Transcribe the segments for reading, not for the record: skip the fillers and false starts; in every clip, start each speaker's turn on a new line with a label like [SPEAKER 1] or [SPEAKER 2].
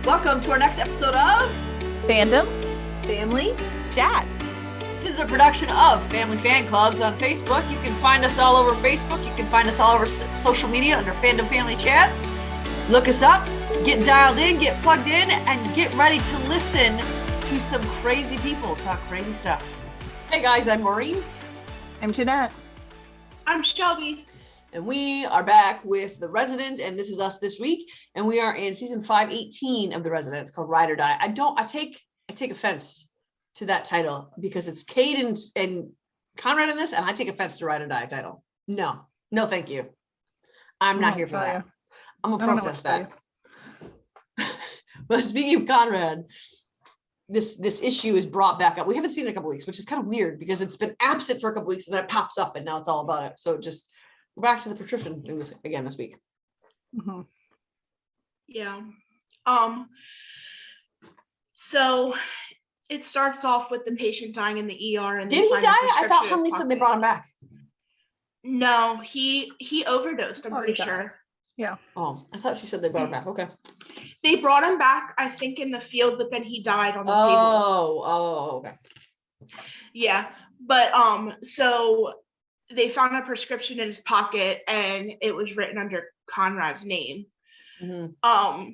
[SPEAKER 1] Welcome to our next episode of
[SPEAKER 2] Fandom
[SPEAKER 3] Family
[SPEAKER 2] Chats.
[SPEAKER 1] This is a production of Family Fan Clubs on Facebook. You can find us all over Facebook. You can find us all over social media under Fandom Family Chats. Look us up, get dialed in, get plugged in, and get ready to listen to some crazy people talk crazy stuff.
[SPEAKER 4] Hey guys, I'm Maureen.
[SPEAKER 2] I'm Jeanette.
[SPEAKER 3] I'm Shelby.
[SPEAKER 4] And we are back with The Resident, and this is us this week. And we are in season 518 of The Resident. It's called Ride or Die. I take offense to that title because it's Cade and Conrad in this, and I take offense to Ride or Die title. No, thank you. I'm not here for that. I'm gonna process that. But speaking of Conrad, this issue is brought back up. We haven't seen it in a couple weeks, which is kind of weird because it's been absent for a couple weeks and then it pops up and now it's all about it. So we're back to the prescription doing this again this week.
[SPEAKER 2] Mm-hmm.
[SPEAKER 3] Yeah. So it starts off with the patient dying in the ER, and
[SPEAKER 4] did he die? I thought Huntley said they brought him back.
[SPEAKER 3] No, he overdosed. I'm pretty sure.
[SPEAKER 2] Yeah.
[SPEAKER 4] Oh, I thought she said they brought him back. Okay.
[SPEAKER 3] They brought him back, I think, in the field, but then he died on the table.
[SPEAKER 4] Oh, okay.
[SPEAKER 3] Yeah, but so they found a prescription in his pocket, and it was written under Conrad's name.
[SPEAKER 4] Mm-hmm.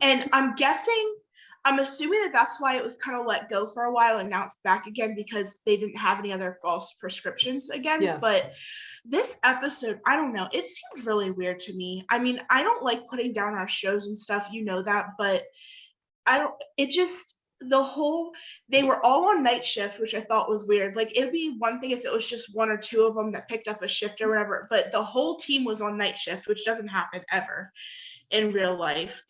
[SPEAKER 3] And I'm assuming that that's why it was kind of let go for a while, and now it's back again because they didn't have any other false prescriptions again.
[SPEAKER 4] Yeah.
[SPEAKER 3] But this episode, I don't know, it seemed really weird to me. I mean, I don't like putting down our shows and stuff, you know that, but they were all on night shift, which I thought was weird. Like, it'd be one thing if it was just one or two of them that picked up a shift or whatever, but the whole team was on night shift, which doesn't happen ever in real life.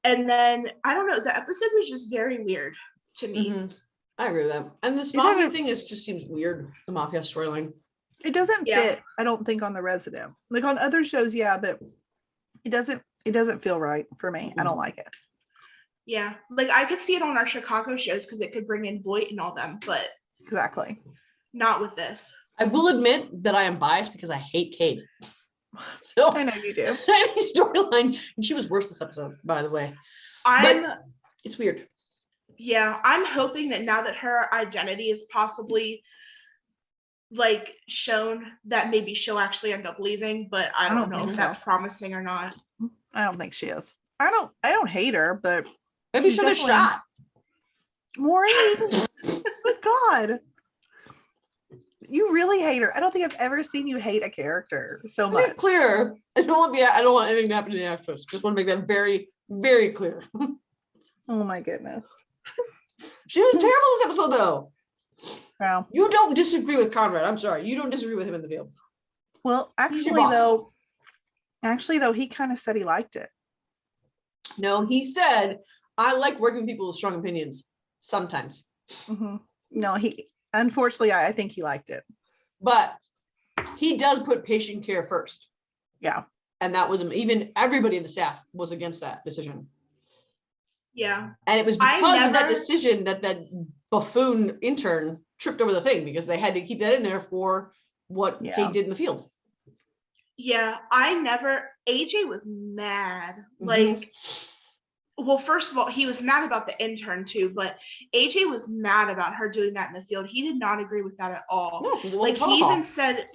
[SPEAKER 3] And then, I don't know, the episode was just very weird to me.
[SPEAKER 4] Mm-hmm. I agree with that. And this mafia thing just seems weird, the mafia storyline.
[SPEAKER 2] It doesn't fit, I don't think, on The Resident. Like on other shows, yeah, but it doesn't feel right for me. Mm-hmm. I don't like it.
[SPEAKER 3] Yeah, like I could see it on our Chicago shows because it could bring in Voight and all them, but
[SPEAKER 2] exactly
[SPEAKER 3] not with this.
[SPEAKER 4] I will admit that I am biased because I hate Cade. So
[SPEAKER 2] I know you do.
[SPEAKER 4] Any storyline, and she was worse this episode, by the way. It's weird.
[SPEAKER 3] Yeah, I'm hoping that now that her identity is possibly like shown, that maybe she'll actually end up leaving, but I don't know if that's promising or not.
[SPEAKER 2] I don't think she is. I don't hate her, but
[SPEAKER 4] maybe she'll get shot.
[SPEAKER 2] Maureen, good God. You really hate her. I don't think I've ever seen you hate a character so much.
[SPEAKER 4] Make it clear. I don't want anything to happen to the actress. Just want to make that very, very clear.
[SPEAKER 2] Oh my goodness.
[SPEAKER 4] She was terrible this episode though.
[SPEAKER 2] Wow.
[SPEAKER 4] You don't disagree with Conrad. I'm sorry. You don't disagree with him in the field.
[SPEAKER 2] Well, actually though, he kind of said he liked it.
[SPEAKER 4] No, he said, I like working with people with strong opinions sometimes.
[SPEAKER 2] Mm-hmm. No, unfortunately, I think he liked it.
[SPEAKER 4] But he does put patient care first.
[SPEAKER 2] Yeah.
[SPEAKER 4] And that was, even everybody in the staff was against that decision.
[SPEAKER 3] Yeah.
[SPEAKER 4] And it was because of that decision that buffoon intern tripped over the thing, because they had to keep that in there for what Kate did in the field.
[SPEAKER 3] Yeah, AJ was mad.
[SPEAKER 4] Mm-hmm.
[SPEAKER 3] Like, well, first of all, he was mad about the intern too, but AJ was mad about her doing that in the field. He did not agree with that at all.
[SPEAKER 4] No,
[SPEAKER 3] like he even said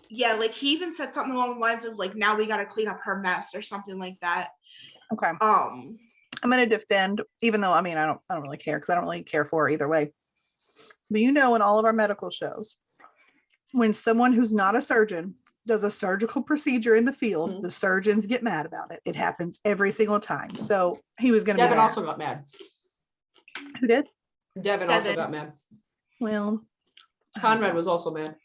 [SPEAKER 3] something along the lines of like, now we got to clean up her mess or something like that.
[SPEAKER 2] Okay. I'm going to defend, even though, I mean, I don't really care because I don't really care for her either way. But in all of our medical shows, when someone who's not a surgeon does a surgical procedure in the field, mm-hmm. the surgeons get mad about it. It happens every single time. So he was going to be
[SPEAKER 4] Devin also got mad.
[SPEAKER 2] Who did?
[SPEAKER 4] Devin also got mad.
[SPEAKER 2] Well,
[SPEAKER 4] Conrad was also mad.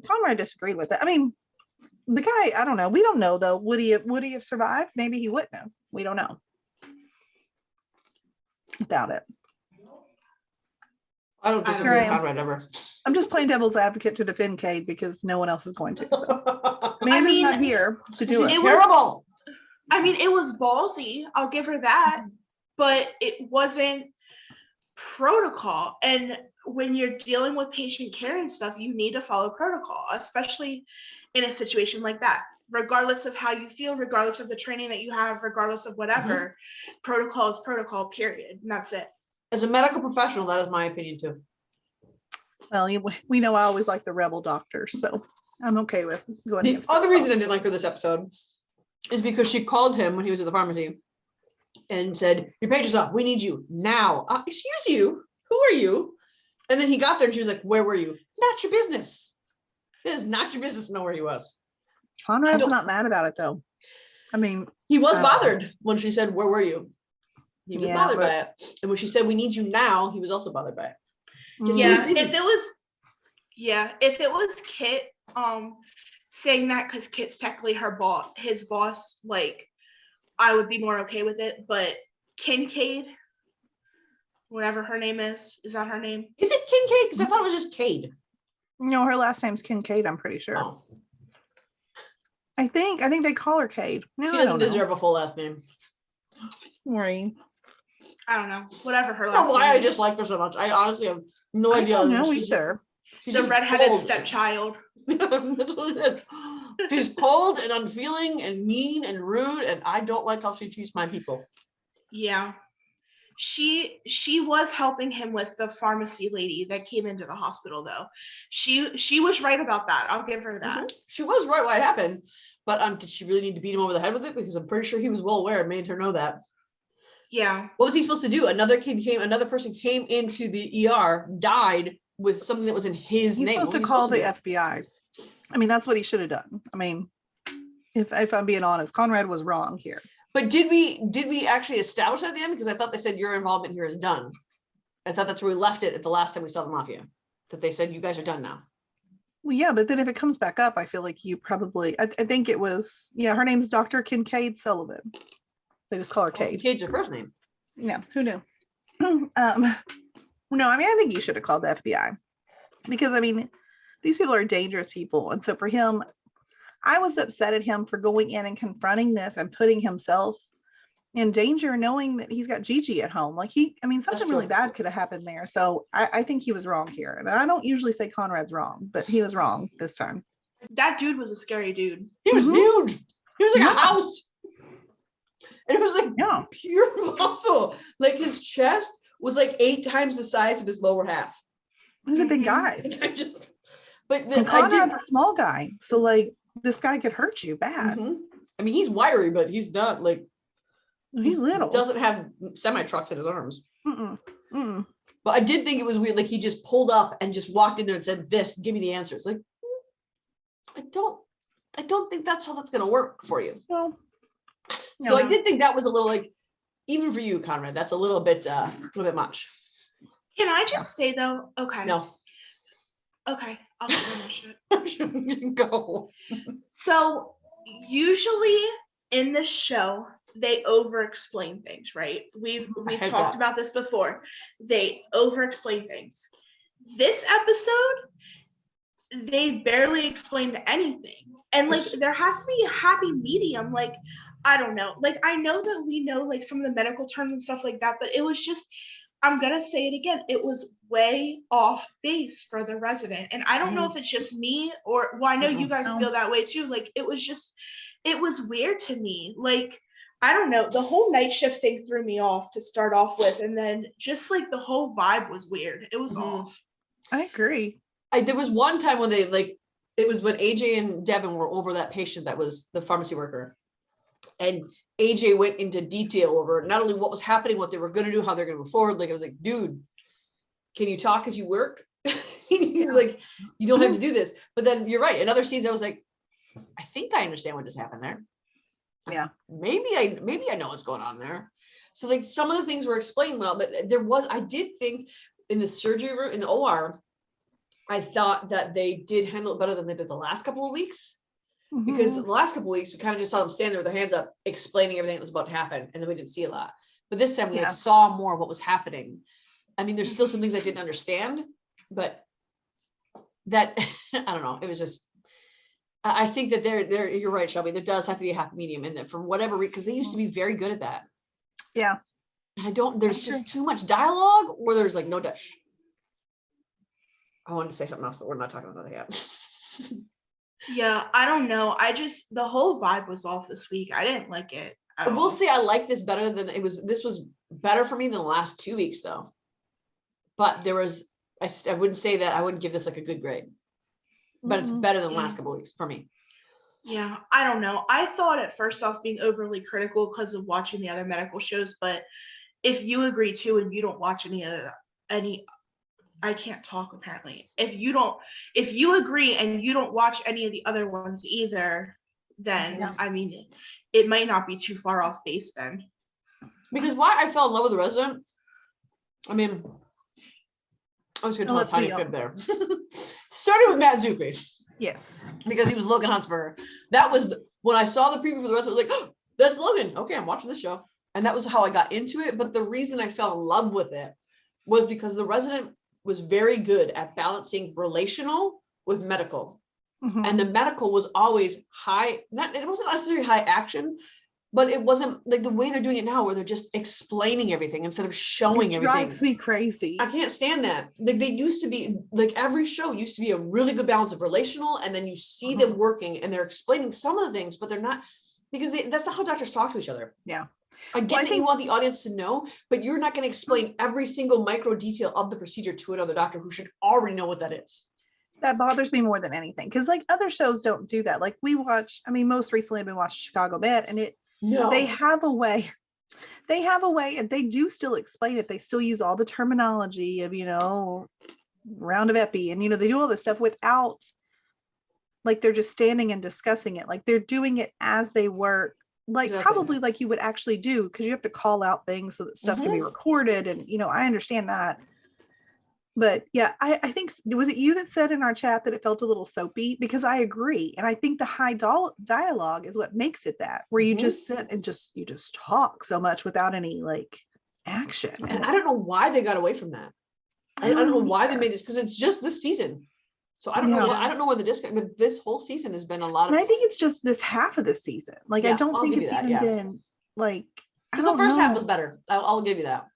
[SPEAKER 2] Conrad disagreed with it. I mean, the guy, I don't know. We don't know though. Would he have survived? Maybe he wouldn't have. We don't know. Without it.
[SPEAKER 4] I don't disagree with Conrad ever.
[SPEAKER 2] I'm just playing devil's advocate to defend Cade because no one else is going to. So. Amanda's not here to do it.
[SPEAKER 4] It terrible.
[SPEAKER 3] It was ballsy. I'll give her that. But it wasn't protocol. And when you're dealing with patient care and stuff, you need to follow protocol, especially in a situation like that. regardless of how you feel, regardless of the training that you have, regardless of whatever, protocol is protocol, period. And that's it.
[SPEAKER 4] As a medical professional, that is my opinion too.
[SPEAKER 2] Well, we know I always like the rebel doctors, so I'm okay with going.
[SPEAKER 4] The other reason I didn't like her this episode is because she called him when he was at the pharmacy and said, "Your page is up. We need you now." Excuse you. Who are you? And then he got there and she was like, "Where were you?" Not your business. It is not your business to know where he was.
[SPEAKER 2] Conrad's not mad about it though. I mean,
[SPEAKER 4] he was bothered when she said, "Where were you?" He was bothered by it. And when she said, "We need you now," he was also bothered by it.
[SPEAKER 3] Yeah, if it was Kit saying that, because Kit's technically his boss, like, I would be more okay with it. But Kincaid, whatever her name is that her name?
[SPEAKER 4] Is it Kincaid? Because I thought it was just Cade.
[SPEAKER 2] No, her last name's Kincaid, I'm pretty sure.
[SPEAKER 4] Oh.
[SPEAKER 2] I think they call her Cade. No,
[SPEAKER 4] she doesn't deserve a full last name.
[SPEAKER 2] Maureen.
[SPEAKER 3] I don't know. Whatever her last
[SPEAKER 4] name. Why I
[SPEAKER 3] is.
[SPEAKER 4] just like her so much. I honestly have no idea.
[SPEAKER 2] I don't know either.
[SPEAKER 3] She's the redheaded stepchild.
[SPEAKER 4] That's what it is. She's cold and unfeeling and mean and rude, and I don't like how she treats my people.
[SPEAKER 3] Yeah. She was helping him with the pharmacy lady that came into the hospital, though. She was right about that. I'll give her that.
[SPEAKER 4] She was right why it happened, but did she really need to beat him over the head with it? Because I'm pretty sure he was well aware and made her know that.
[SPEAKER 3] Yeah.
[SPEAKER 4] What was he supposed to do? Another person came into the ER, died with something that was in his name.
[SPEAKER 2] He's supposed to call the FBI. I mean, that's what he should have done. I mean, if I'm being honest, Conrad was wrong here.
[SPEAKER 4] But did we actually establish that at the end? Because I thought they said your involvement here is done. I thought that's where we left it at the last time we saw the mafia. That they said you guys are done now.
[SPEAKER 2] Well, yeah, but then if it comes back up, I feel like you probably. I think it was. Yeah, her name's Dr. Kincaid Sullivan. They just call her Kate.
[SPEAKER 4] Kincaid's her first name.
[SPEAKER 2] Yeah, who knew? No, I mean, I think you should have called the FBI because I mean, these people are dangerous people, and so for him. I was upset at him for going in and confronting this and putting himself in danger, knowing that he's got Gigi at home. Like something really bad could have happened there. So I think he was wrong here. And I don't usually say Conrad's wrong, but he was wrong this time.
[SPEAKER 3] That dude was a scary dude.
[SPEAKER 4] He was huge. He was like a house. And it was like pure muscle. Like his chest was like 8 times the size of his lower half.
[SPEAKER 2] He's a big guy. Conrad's a small guy. So like, this guy could hurt you bad.
[SPEAKER 4] I mean, he's wiry, but he's not like
[SPEAKER 2] he's little.
[SPEAKER 4] He doesn't have semi trucks in his arms.
[SPEAKER 2] But
[SPEAKER 4] I did think it was weird. Like he just pulled up and just walked in there and said, "This, give me the answers." Like, I don't think that's how that's gonna work for you.
[SPEAKER 2] No.
[SPEAKER 4] So I did think that was a little like, even for you, Conrad, that's a little bit much.
[SPEAKER 3] Can I just say though? Okay.
[SPEAKER 4] No.
[SPEAKER 3] Okay, I'll finish it.
[SPEAKER 4] Go.
[SPEAKER 3] So usually in this show, they over-explain things, right? We've talked about this before. They over-explain things. This episode, they barely explained anything. And like there has to be a happy medium. Like, I don't know. Like I know that we know like some of the medical terms and stuff like that, but it was just, I'm going to say it again. It was way off base for the resident. And I don't know if it's just me or, well, I know you guys feel that way too. Like, it was weird to me. Like, I don't know. The whole night shift thing threw me off to start off with. And then just like the whole vibe was weird. It was off.
[SPEAKER 2] I agree.
[SPEAKER 4] There was one time when they like, it was when AJ and Devin were over that patient that was the pharmacy worker. And AJ went into detail over not only what was happening, what they were going to do, how they're going to move forward. Like, I was like, dude, can you talk as you work? Like, you don't have to do this. But then you're right. In other scenes, I was like, I think I understand what just happened there.
[SPEAKER 2] Yeah.
[SPEAKER 4] Maybe I know what's going on there. So like some of the things were explained well, but I did think in the surgery room, in the OR, I thought that they did handle it better than they did the last couple of weeks. Because the last couple of weeks, we kind of just saw them stand there with their hands up, explaining everything that was about to happen. And then we didn't see a lot. But this time we like, saw more of what was happening. I mean, there's still some things I didn't understand, but that, I don't know. It was just, I think that you're right, Shelby. There does have to be a happy medium in there for whatever reason, because they used to be very good at that.
[SPEAKER 2] Yeah.
[SPEAKER 4] There's just too much dialogue or there's like no, I wanted to say something else, but we're not talking about that yet.
[SPEAKER 3] Yeah, I don't know. The whole vibe was off this week. I didn't like it at
[SPEAKER 4] I will
[SPEAKER 3] all.
[SPEAKER 4] say I like this better than this was better for me than the last 2 weeks though. But there was, I wouldn't say that I wouldn't give this like a good grade, but it's better than the last couple of weeks for me.
[SPEAKER 3] Yeah, I don't know. I thought at first I was being overly critical because of watching the other medical shows, but if you agree too and you don't watch I can't talk apparently. If you agree and you don't watch any of the other ones either, then I mean, it might not be too far off base then.
[SPEAKER 4] Because why I fell in love with The Resident, I mean, I was going to tell a tiny fib there. Started with Matt Zucri.
[SPEAKER 2] Yes.
[SPEAKER 4] Because he was Logan Huntsberger. That was when I saw the preview for The Resident, I was like, oh, that's Logan. Okay, I'm watching this show. And that was how I got into it. But the reason I fell in love with it was because The Resident was very good at balancing relational with medical. Mm-hmm. And the medical was always high, it wasn't necessarily high action, but it wasn't like the way they're doing it now where they're just explaining everything instead of showing everything. It
[SPEAKER 2] drives me crazy.
[SPEAKER 4] I can't stand that. Like they used to be, like every show used to be a really good balance of relational, and then you see them working and they're explaining some of the things, but they're not, because that's not how doctors talk to each other.
[SPEAKER 2] Yeah.
[SPEAKER 4] I get that you want the audience to know, but you're not going to explain every single micro detail of the procedure to another doctor who should already know what that is.
[SPEAKER 2] That bothers me more than anything, because like other shows don't do that. Like we watch, I mean, most recently I've been watching Chicago Med, and they have a way, and they do still explain it. They still use all the terminology of, round of epi, and they do all this stuff without, like, they're just standing and discussing it. Like they're doing it as they work, like probably like you would actually do, because you have to call out things so that stuff can be recorded, and I understand that. But yeah, I think, was it you that said in our chat that it felt a little soapy? Because I agree. And I think the high dialogue is what makes it that, where you just sit and you just talk so much without any like action.
[SPEAKER 4] And I don't know why they got away from that. I don't know why they made this, because it's just this season. So I don't know. I don't know where the disconnect, but this whole season has been a lot of.
[SPEAKER 2] And I think it's just this half of the season. Like, I don't think it's even been like.
[SPEAKER 4] Because the first half was better. I'll give you that.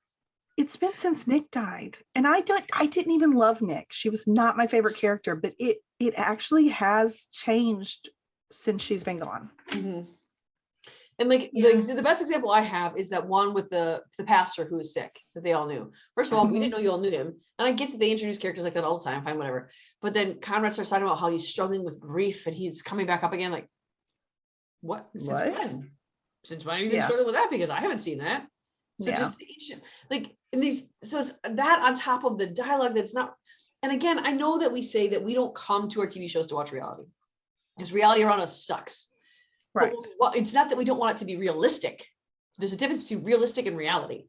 [SPEAKER 2] It's been since Nick died, and I didn't even love Nick. She was not my favorite character, but it actually has changed since she's been gone. Mm-hmm.
[SPEAKER 4] And like the best example I have is that one with the pastor who was sick that they all knew. First of all, we didn't know you all knew him, and I get that they introduce characters like that all the time. Fine, whatever. But then Conrad starts talking about how he's struggling with grief and he's coming back up again. Like, what? Since when? Since when have you been struggling with that? Because I haven't seen that. So just like in these, so it's that on top of the dialogue that's not. And again, I know that we say that we don't come to our TV shows to watch reality, because reality around us sucks.
[SPEAKER 2] Right.
[SPEAKER 4] Well, it's not that we don't want it to be realistic. There's a difference between realistic and reality.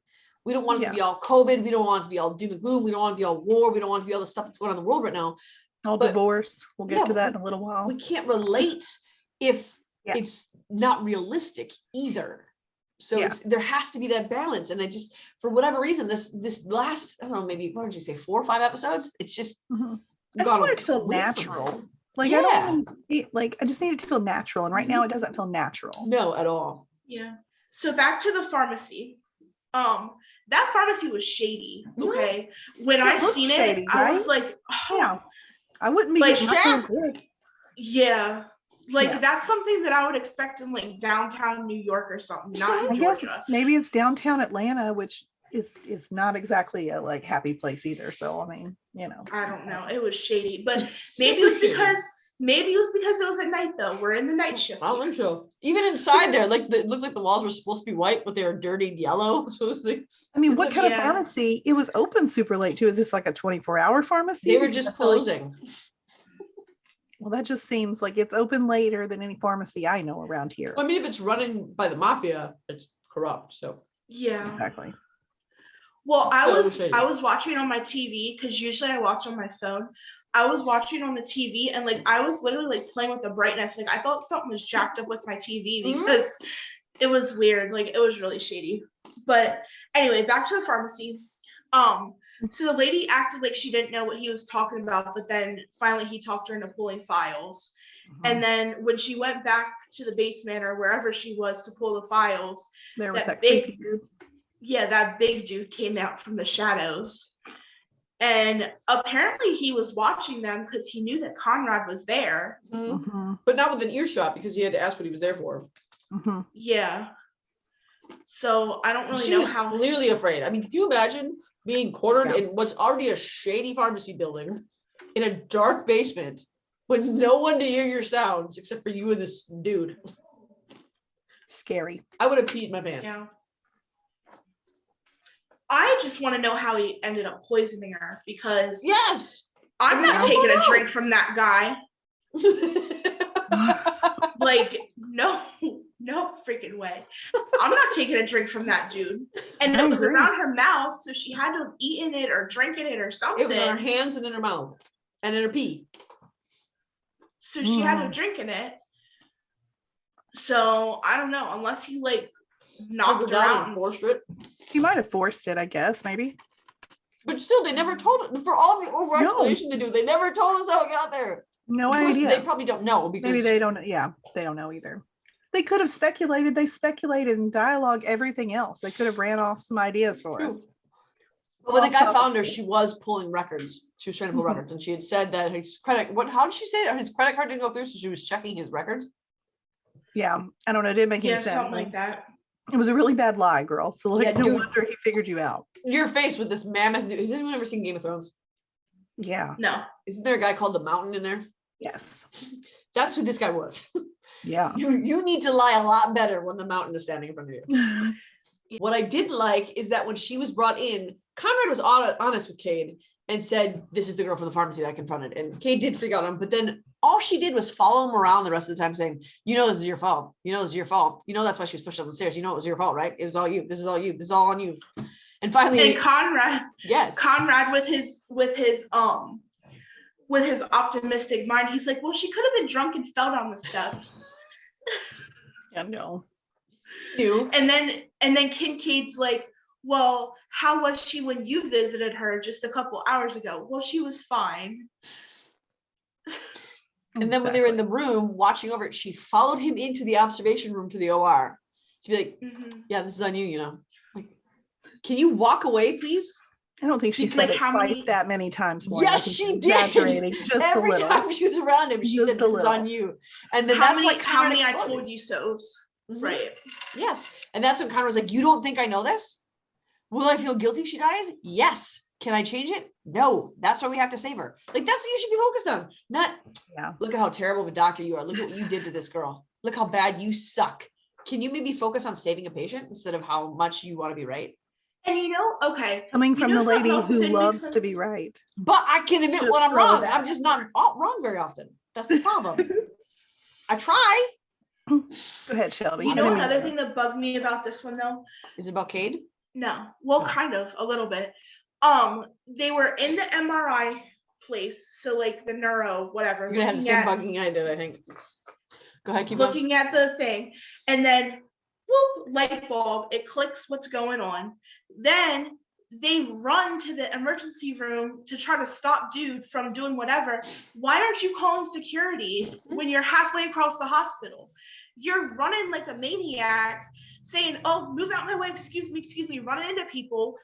[SPEAKER 4] We don't want it to be all COVID. We don't want it to be all doom and gloom. We don't want it to be all war. We don't want it to be all the stuff that's going on in the world right now.
[SPEAKER 2] All divorce. We'll get to that in a little while.
[SPEAKER 4] We can't relate if it's not realistic either. So there has to be that balance. And I just, for whatever reason, this last, I don't know, maybe, what did you say, 4 or 5 episodes? It's just
[SPEAKER 2] I just want it to feel natural. Like, I don't I just need it to feel natural. And right now it doesn't feel natural.
[SPEAKER 4] No, at all.
[SPEAKER 3] Yeah. So back to the pharmacy. That pharmacy was shady. Okay. When I seen it, I was like,
[SPEAKER 2] I wouldn't be
[SPEAKER 3] like that's something that I would expect in like downtown New York or something, not in Georgia.
[SPEAKER 2] Guess maybe it's downtown Atlanta, which is not exactly a like happy place either. So I mean,
[SPEAKER 3] I don't know. It was shady, but maybe it was because it was at night though. We're in the night shift.
[SPEAKER 4] I don't think so. Even inside there, like it looked like the walls were supposed to be white, but they were dirtied yellow. So it was like,
[SPEAKER 2] I mean, what kind of pharmacy? It was open super late too. Is this like a 24-hour pharmacy?
[SPEAKER 4] They were just closing.
[SPEAKER 2] Well, that just seems like it's open later than any pharmacy I know around here.
[SPEAKER 4] Well, I mean, if it's running by the mafia, it's corrupt. So
[SPEAKER 3] yeah,
[SPEAKER 2] exactly.
[SPEAKER 3] Well, I was watching on my TV, because usually I watch on my phone. I was watching on the TV, and like I was literally like playing with the brightness. Like I thought something was jacked up with my TV because it was weird. Like it was really shady. But anyway, back to the pharmacy. So the lady acted like she didn't know what he was talking about, but then finally he talked her into pulling files. And then when she went back to the basement or wherever she was to pull the files,
[SPEAKER 2] there was that big dude.
[SPEAKER 3] Yeah, that big dude came out from the shadows. And apparently he was watching them because he knew that Conrad was there.
[SPEAKER 2] Mm-hmm.
[SPEAKER 4] But not with an earshot because he had to ask what he was there for.
[SPEAKER 2] Mm-hmm.
[SPEAKER 3] Yeah. So I don't really
[SPEAKER 4] She
[SPEAKER 3] know
[SPEAKER 4] was
[SPEAKER 3] how.
[SPEAKER 4] clearly afraid. I mean, could you imagine being cornered
[SPEAKER 2] Yeah.
[SPEAKER 4] in what's already a shady pharmacy building in a dark basement with no one to hear your sounds except for you and this dude?
[SPEAKER 2] Scary.
[SPEAKER 4] I would have peed my pants.
[SPEAKER 3] Yeah. I just want to know how he ended up poisoning her because
[SPEAKER 4] Yes.
[SPEAKER 3] I'm not
[SPEAKER 4] I
[SPEAKER 3] taking
[SPEAKER 4] don't
[SPEAKER 3] a
[SPEAKER 4] know.
[SPEAKER 3] drink from that guy. Like, no freaking way. I'm not taking a drink from that dude. And
[SPEAKER 2] I
[SPEAKER 3] it was
[SPEAKER 2] agree.
[SPEAKER 3] around her mouth, so she had to have eaten it or drinking it or something.
[SPEAKER 4] It was on her hands and in her mouth and in her pee.
[SPEAKER 3] So she had to have drinking it. So I don't know, unless he like knocked her out
[SPEAKER 4] and forced it.
[SPEAKER 2] He might have forced it, I guess, maybe.
[SPEAKER 4] But still, they never told it. For all the over explanation they do, they never told us how it got there.
[SPEAKER 2] No
[SPEAKER 4] Of course,
[SPEAKER 2] idea.
[SPEAKER 4] they probably don't know because
[SPEAKER 2] Maybe they don't. Yeah, they don't know either. They could have speculated. They speculated in dialogue everything else. They could have ran off some ideas for us.
[SPEAKER 4] But when the guy
[SPEAKER 2] Off
[SPEAKER 4] found her,
[SPEAKER 2] topic.
[SPEAKER 4] she was pulling records. She was trying to pull
[SPEAKER 2] Mhm.
[SPEAKER 4] records, and she had said that his credit. How did she say it? His credit card didn't go through, so she was checking his records.
[SPEAKER 2] Yeah, I don't know. It didn't make any sense.
[SPEAKER 3] something like that.
[SPEAKER 2] It was a really bad lie, girl. So like,
[SPEAKER 4] Yeah,
[SPEAKER 2] no
[SPEAKER 4] dude.
[SPEAKER 2] wonder he figured you out.
[SPEAKER 4] Your face with this mammoth. Has anyone ever seen Game of Thrones?
[SPEAKER 2] Yeah.
[SPEAKER 3] No.
[SPEAKER 4] Isn't there a guy called the Mountain in there?
[SPEAKER 2] Yes.
[SPEAKER 4] That's who this guy was.
[SPEAKER 2] Yeah.
[SPEAKER 4] You need to lie a lot better when the Mountain is standing in front of you. What I did like is that when she was brought in, Conrad was honest with Cade and said, "This is the girl from the pharmacy that I confronted." And Cade did freak out on him, but then all she did was follow him around the rest of the time saying, "You know, this is your fault. You know, this is your fault. You know, that's why she was pushed down the stairs. You know, it was your fault, right? It was all you. This is all you. This is all on you." And finally,
[SPEAKER 3] And Conrad with his optimistic mind, he's like, well, she could have been drunk and fell down the steps.
[SPEAKER 2] Yeah, no.
[SPEAKER 4] you.
[SPEAKER 3] And then Kincaid's like, well, how was she when you visited her just a couple hours ago? Well, she was fine.
[SPEAKER 4] And then when they were in the room watching over it, she followed him into the observation room to the OR to be like, "Yeah, this is on you, you know. Like, can you walk away, please?"
[SPEAKER 2] I don't think she
[SPEAKER 3] Because
[SPEAKER 2] said it
[SPEAKER 3] how
[SPEAKER 2] quite
[SPEAKER 3] many-
[SPEAKER 2] that many times more.
[SPEAKER 4] Yes,
[SPEAKER 2] I think
[SPEAKER 4] she
[SPEAKER 2] she's
[SPEAKER 4] did.
[SPEAKER 2] exaggerating just
[SPEAKER 4] Every
[SPEAKER 2] a little.
[SPEAKER 4] time she was around him, she
[SPEAKER 2] Just
[SPEAKER 4] said,
[SPEAKER 2] a
[SPEAKER 4] "This is
[SPEAKER 2] little.
[SPEAKER 4] on you." And then
[SPEAKER 3] How
[SPEAKER 4] that's
[SPEAKER 3] many,
[SPEAKER 4] why
[SPEAKER 3] how
[SPEAKER 4] Conrad
[SPEAKER 3] many I
[SPEAKER 4] exploded.
[SPEAKER 3] told you so's?
[SPEAKER 4] Mhm.
[SPEAKER 3] Right.
[SPEAKER 4] Yes. And that's when Conrad was like, "You don't think I know this? Will I feel guilty if she dies? Yes. Can I change it? No. That's why we have to save her." Like, that's what you should be focused on. Not,
[SPEAKER 2] Yeah.
[SPEAKER 4] look at how terrible of a doctor you are. Look at what you did to this girl. Look how bad you suck. Can you maybe focus on saving a patient instead of how much you want to be right?
[SPEAKER 3] And you know, okay.
[SPEAKER 2] Coming
[SPEAKER 3] you
[SPEAKER 2] from
[SPEAKER 3] know
[SPEAKER 2] the
[SPEAKER 3] something
[SPEAKER 2] lady
[SPEAKER 3] else that
[SPEAKER 2] who
[SPEAKER 3] didn't make
[SPEAKER 2] loves to be
[SPEAKER 3] sense?
[SPEAKER 2] right.
[SPEAKER 4] But I can admit
[SPEAKER 2] Just
[SPEAKER 4] when I'm
[SPEAKER 2] throw
[SPEAKER 4] wrong.
[SPEAKER 2] that
[SPEAKER 4] I'm just not wrong very often. That's the problem. I try.
[SPEAKER 2] Go ahead, Shelby.
[SPEAKER 3] You
[SPEAKER 2] I
[SPEAKER 3] know
[SPEAKER 2] didn't mean
[SPEAKER 3] another
[SPEAKER 2] to-
[SPEAKER 3] thing that bugged me about this one though?
[SPEAKER 4] Is it about Cade?
[SPEAKER 3] No. Well,
[SPEAKER 4] Oh.
[SPEAKER 3] kind of, a little bit. They were in the MRI place, so like the neuro, whatever.
[SPEAKER 4] You're gonna have the same bugging I did, I think. Go ahead, keep on.
[SPEAKER 3] looking at the thing, and then whoop, light bulb, it clicks what's going on. Then they run to the emergency room to try to stop dude from doing whatever. Why aren't you calling security when you're halfway across the hospital? You're running like a maniac saying, oh, move out my way, excuse me, running into people,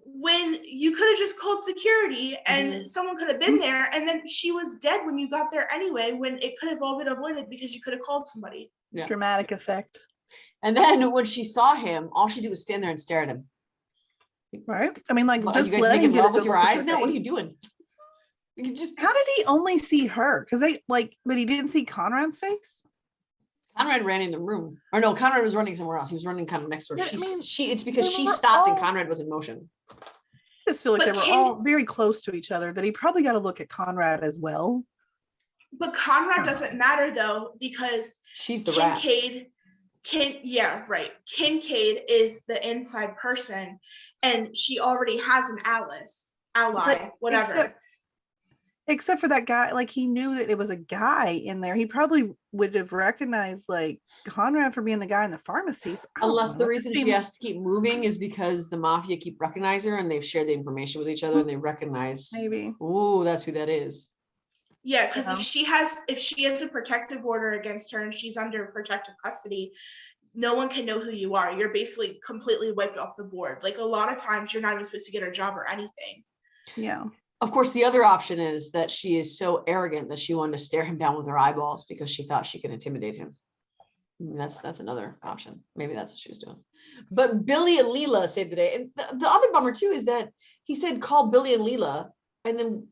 [SPEAKER 3] when you could have just called security and someone could have been there, and then she was dead when you got there anyway, when it could have all been avoided because you could have called somebody.
[SPEAKER 4] Yeah.
[SPEAKER 2] Dramatic effect.
[SPEAKER 4] And then when she saw him, all she did was stand there and stare at him.
[SPEAKER 2] Right? I mean, like,
[SPEAKER 4] What, are
[SPEAKER 2] just
[SPEAKER 4] you guys
[SPEAKER 2] letting
[SPEAKER 4] making
[SPEAKER 2] get a
[SPEAKER 4] love with
[SPEAKER 2] good
[SPEAKER 4] your
[SPEAKER 2] look at
[SPEAKER 4] eyes now? What are
[SPEAKER 2] face.
[SPEAKER 4] you doing? You can just
[SPEAKER 2] How did he only see her? Because they like, but he didn't see Conrad's face.
[SPEAKER 4] Conrad ran in the room. Or no, Conrad was running somewhere else. He was running kind of next door.
[SPEAKER 2] Yeah, I mean,
[SPEAKER 4] It's because
[SPEAKER 2] they
[SPEAKER 4] she
[SPEAKER 2] were
[SPEAKER 4] stopped and
[SPEAKER 2] all-
[SPEAKER 4] Conrad was in motion.
[SPEAKER 2] I just feel like
[SPEAKER 3] But
[SPEAKER 2] they were all very close to each other, that he probably got to look at Conrad as well.
[SPEAKER 3] But Conrad doesn't matter though, because
[SPEAKER 4] She's the rat.
[SPEAKER 3] Kincaid is the inside person, and she already has an ally,
[SPEAKER 2] But
[SPEAKER 3] whatever.
[SPEAKER 2] Except for that guy, like, he knew that it was a guy in there. He probably would have recognized like Conrad for being the guy in the pharmacy.
[SPEAKER 4] Unless the reason she has to keep moving is because the mafia keep recognizing her and they've shared the information with each other and they recognize,
[SPEAKER 2] maybe.
[SPEAKER 4] oh, that's who that is.
[SPEAKER 3] Yeah, because
[SPEAKER 2] Yeah.
[SPEAKER 3] if she has a protective order against her and she's under protective custody, no one can know who you are. You're basically completely wiped off the board. Like, a lot of times you're not even supposed to get a job or anything.
[SPEAKER 2] Yeah.
[SPEAKER 4] Of course, the other option is that she is so arrogant that she wanted to stare him down with her eyeballs because she thought she could intimidate him. That's another option. Maybe that's what she was doing. But Billy and Leela saved the day. And the other bummer too is that he said call Billy and Leela, and then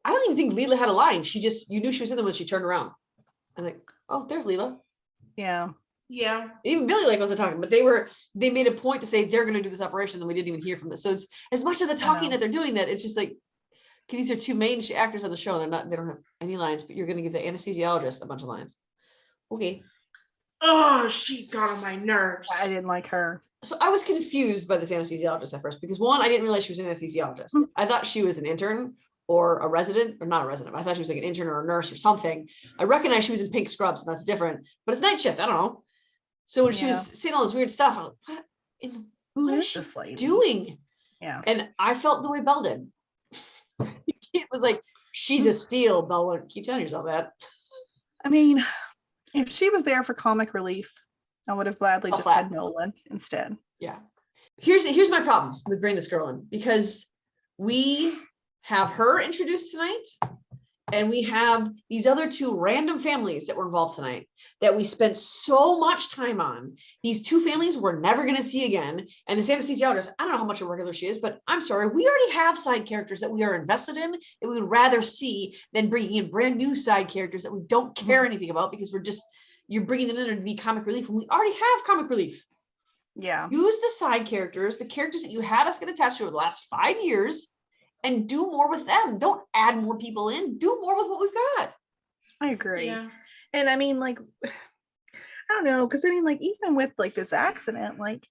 [SPEAKER 4] I don't even think Leela had a line. You knew she was in them when she turned around. And like, oh, there's Leela.
[SPEAKER 2] Yeah.
[SPEAKER 3] Yeah.
[SPEAKER 4] Even Billy wasn't talking, but they made a point to say they're going to do this operation, and we didn't even hear from this. So it's as much of the talking that they're doing that it's just like, okay, these are two main actors on the show. They don't have any lines, but you're going to give the anesthesiologist a bunch of lines. Okay.
[SPEAKER 3] Oh, she got on my nerves.
[SPEAKER 2] I didn't like her.
[SPEAKER 4] So I was confused by this anesthesiologist at first because one, I didn't realize she was an anesthesiologist. I thought she was an intern or a resident, or not a resident. I thought she was like an intern or a nurse or something. I recognized she was in pink scrubs, and that's different. But it's night shift. I don't know. So when she was saying all this weird stuff, I'm like, what is she doing?
[SPEAKER 2] Yeah.
[SPEAKER 4] And I felt the way Belle did. It was like, she's a steal, Belle. Keep telling yourself that.
[SPEAKER 2] I mean, if she was there for comic relief, I would have gladly just had Nolan instead.
[SPEAKER 4] Yeah. Here's my problem with bringing this girl in, because we have her introduced tonight, and we have these other two random families that were involved tonight that we spent so much time on. These two families we're never going to see again. And this anesthesiologist, I don't know how much a regular she is, but I'm sorry, we already have side characters that we are invested in, that we would rather see than bringing in brand new side characters that we don't care anything about, because you're bringing them in there to be comic relief when we already have comic relief.
[SPEAKER 2] Yeah.
[SPEAKER 4] Use the side characters, the characters that you had us get attached to over the last 5 years, and do more with them. Don't add more people in. Do more with what we've got.
[SPEAKER 2] I agree.
[SPEAKER 3] Yeah.
[SPEAKER 2] And I mean, like, I don't know, because I mean, like, even with like this accident, like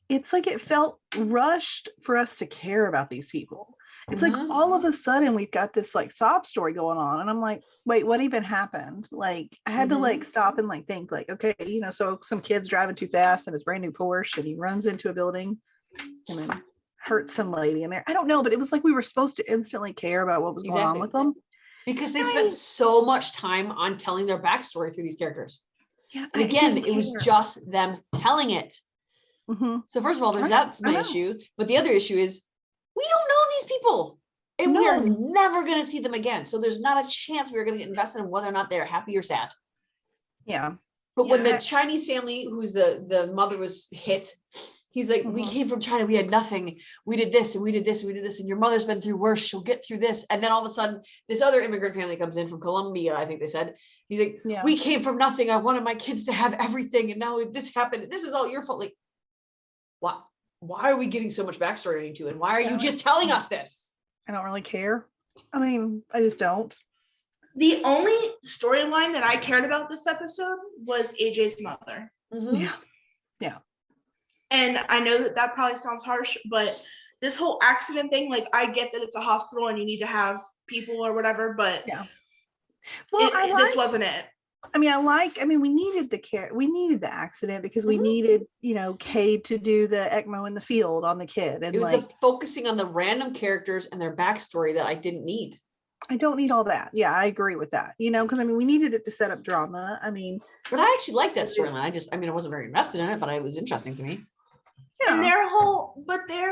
[SPEAKER 2] it's like it felt rushed for us to care about these people. It's like all of a sudden we've got this like sob story going on, and I'm like, wait, what even happened? Like, I had to like stop and like think, like, okay, so some kid's driving too fast in his brand new Porsche, and he runs into a building and then hurt some lady in there. I don't know, but it was like we were supposed to instantly care about what was going on with them,
[SPEAKER 4] because they spent so much time on telling their backstory through these characters.
[SPEAKER 2] Yeah,
[SPEAKER 4] and again, it was just them telling it. So first of all, that's my issue, but the other issue is we don't know these people, and we are never going to see them again. So there's not a chance we're going to get invested in whether or not they're happy or sad.
[SPEAKER 2] Yeah.
[SPEAKER 4] But when the Chinese family, who's the mother was hit, he's like, we came from China, we had nothing. We did this and we did this and we did this, and your mother's been through worse. She'll get through this. And then all of a sudden, this other immigrant family comes in from Colombia, I think they said. He's like, we came from nothing. I wanted my kids to have everything, and now this happened. This is all your fault. Like, why are we getting so much backstory on you two? And why are you just telling us this?
[SPEAKER 2] I don't really care. I mean, I just don't.
[SPEAKER 3] The only storyline that I cared about this episode was AJ's mother.
[SPEAKER 2] Yeah.
[SPEAKER 3] And I know that probably sounds harsh, but this whole accident thing, like, I get that it's a hospital and you need to have people or whatever, but this wasn't it.
[SPEAKER 2] I mean, we needed the care. We needed the accident because we needed, Cade to do the ECMO in the field on the kid. And
[SPEAKER 4] it was the focusing on the random characters and their backstory that I didn't need.
[SPEAKER 2] I don't need all that. Yeah, I agree with that. Because I mean, we needed it to set up drama. I mean,
[SPEAKER 4] but I actually liked that storyline. I wasn't very invested in it, but it was interesting to me.
[SPEAKER 2] Yeah.
[SPEAKER 3] And their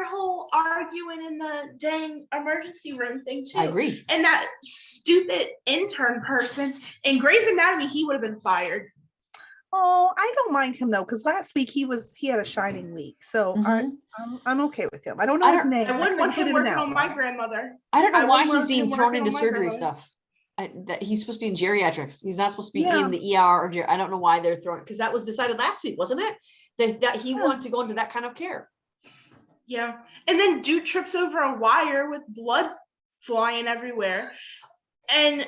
[SPEAKER 3] whole arguing in the dang emergency room thing too.
[SPEAKER 4] I agree.
[SPEAKER 3] And that stupid intern person in Grey's Anatomy, he would have been fired.
[SPEAKER 2] Oh, I don't mind him though, because last week he had a shining week, so I'm okay with him. I don't know his name.
[SPEAKER 3] I wouldn't want him working on my grandmother.
[SPEAKER 4] I don't know why he's being thrown into surgery stuff. That he's supposed to be in geriatrics. He's not supposed to be in the ER or I don't know why they're throwing, because that was decided last week, wasn't it? That he wanted to go into that kind of care.
[SPEAKER 3] Yeah. And then dude trips over a wire with blood flying everywhere. And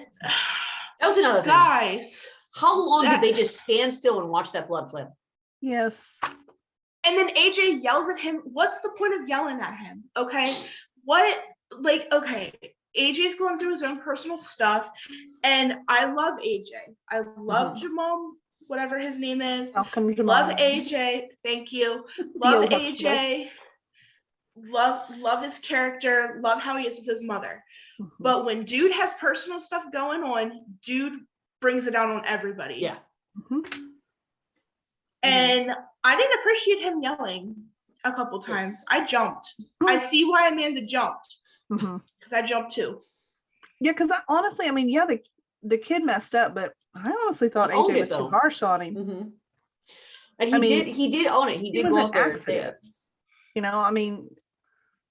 [SPEAKER 4] that was another thing.
[SPEAKER 3] Guys.
[SPEAKER 4] How long did they just stand still and watch that blood flip?
[SPEAKER 2] Yes.
[SPEAKER 3] And then AJ yells at him. What's the point of yelling at him? Okay. AJ's going through his own personal stuff. And I love AJ. I love Jamal, whatever his name is.
[SPEAKER 2] Welcome, Jamal.
[SPEAKER 3] Love AJ. Thank you. Love AJ. Love his character. Love how he is with his mother. But when dude has personal stuff going on, dude brings it out on everybody.
[SPEAKER 4] Yeah.
[SPEAKER 3] And I didn't appreciate him yelling a couple times. I jumped. I see why Amanda jumped. because I jumped too.
[SPEAKER 2] Yeah, because honestly, I mean, yeah, the kid messed up, but I honestly thought
[SPEAKER 4] He owned
[SPEAKER 2] AJ
[SPEAKER 4] it,
[SPEAKER 2] was
[SPEAKER 4] though.
[SPEAKER 2] too harsh on him.
[SPEAKER 4] Mhm. And
[SPEAKER 2] I mean,
[SPEAKER 4] he did own it. He
[SPEAKER 2] It
[SPEAKER 4] did
[SPEAKER 2] was
[SPEAKER 4] go
[SPEAKER 2] an
[SPEAKER 4] out there and say
[SPEAKER 2] accident.
[SPEAKER 4] it.
[SPEAKER 2] You know, I mean,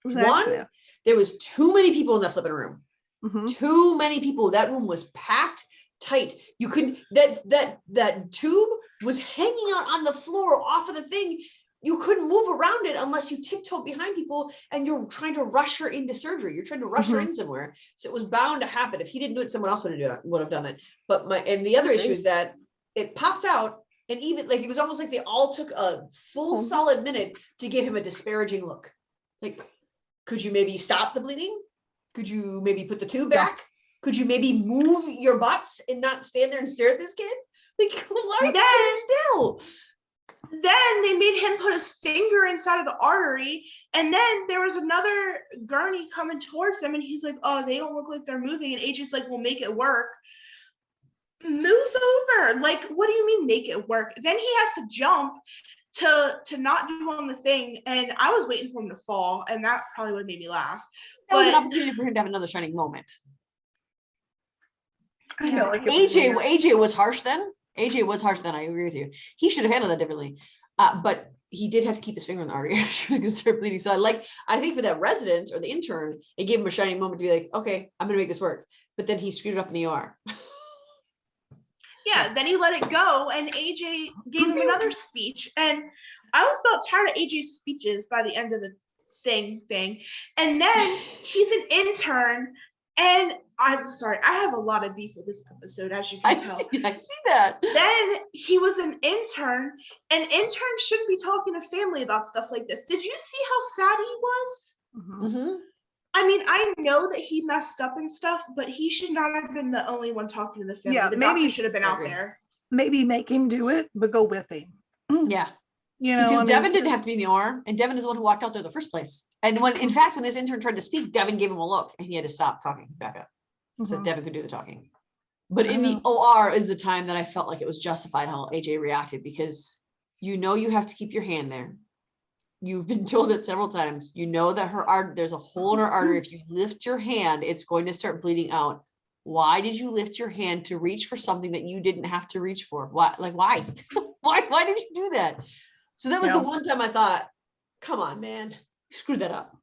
[SPEAKER 2] it was an
[SPEAKER 4] One,
[SPEAKER 2] accident.
[SPEAKER 4] there was too many people in that flipping room.
[SPEAKER 2] Mhm.
[SPEAKER 4] Too many people. That room was packed tight. You couldn't, that tube was hanging out on the floor off of the thing. You couldn't move around it unless you tiptoed behind people and you're trying to rush her into surgery. You're trying to rush her in somewhere. So it was bound to happen. If he didn't do it, someone else would have done it. But the other issue is that it popped out, and even like it was almost like they all took a full solid minute to give him a disparaging look. Like, could you maybe stop the bleeding? Could you maybe put the tube back? Could you maybe move your butts and not stand there and stare at this kid? Like, why are you standing still?
[SPEAKER 3] Then they made him put his finger inside of the artery, and then there was another gurney coming towards them, and he's like, oh, they don't look like they're moving, and AJ's like, we'll make it work. Move over. Like, what do you mean make it work? Then he has to jump to not do on the thing, and I was waiting for him to fall, and that probably would have made me laugh.
[SPEAKER 4] That was an opportunity for him to have another shining moment.
[SPEAKER 2] I felt like
[SPEAKER 4] AJ was harsh then. AJ was harsh then. I agree with you. He should have handled that differently. But he did have to keep his finger in the artery. She was going to start bleeding. So I think for that resident or the intern, it gave him a shining moment to be like, okay, I'm going to make this work. But then he screwed it up in the OR.
[SPEAKER 3] Yeah, then he let it go, and AJ gave him another speech. And I was about tired of AJ's speeches by the end of the thing. And then he's an intern, and I'm sorry, I have a lot of beef with this episode, as you can tell.
[SPEAKER 4] I see that.
[SPEAKER 3] Then he was an intern, and interns shouldn't be talking to family about stuff like this. Did you see how sad he was?
[SPEAKER 4] Mm-hmm.
[SPEAKER 3] I mean, I know that he messed up and stuff, but he should not have been the only one talking to the family.
[SPEAKER 2] Yeah,
[SPEAKER 3] the
[SPEAKER 2] maybe
[SPEAKER 3] doctor should have been out there.
[SPEAKER 2] Maybe make him do it, but go with him.
[SPEAKER 4] Yeah.
[SPEAKER 2] You know,
[SPEAKER 4] because Devin didn't have to be in the OR, and Devin is the one who walked out there in the first place. And when this intern tried to speak, Devin gave him a look, and he had to stop talking back up. So Devin could do the talking. But in the OR is the time that I felt like it was justified how AJ reacted, because you have to keep your hand there. You've been told it several times. You know that there's a hole in her artery. If you lift your hand, it's going to start bleeding out. Why did you lift your hand to reach for something that you didn't have to reach for? Why? Like, why? why did you do that? So that was the one time I thought, come on, man, you screwed that up.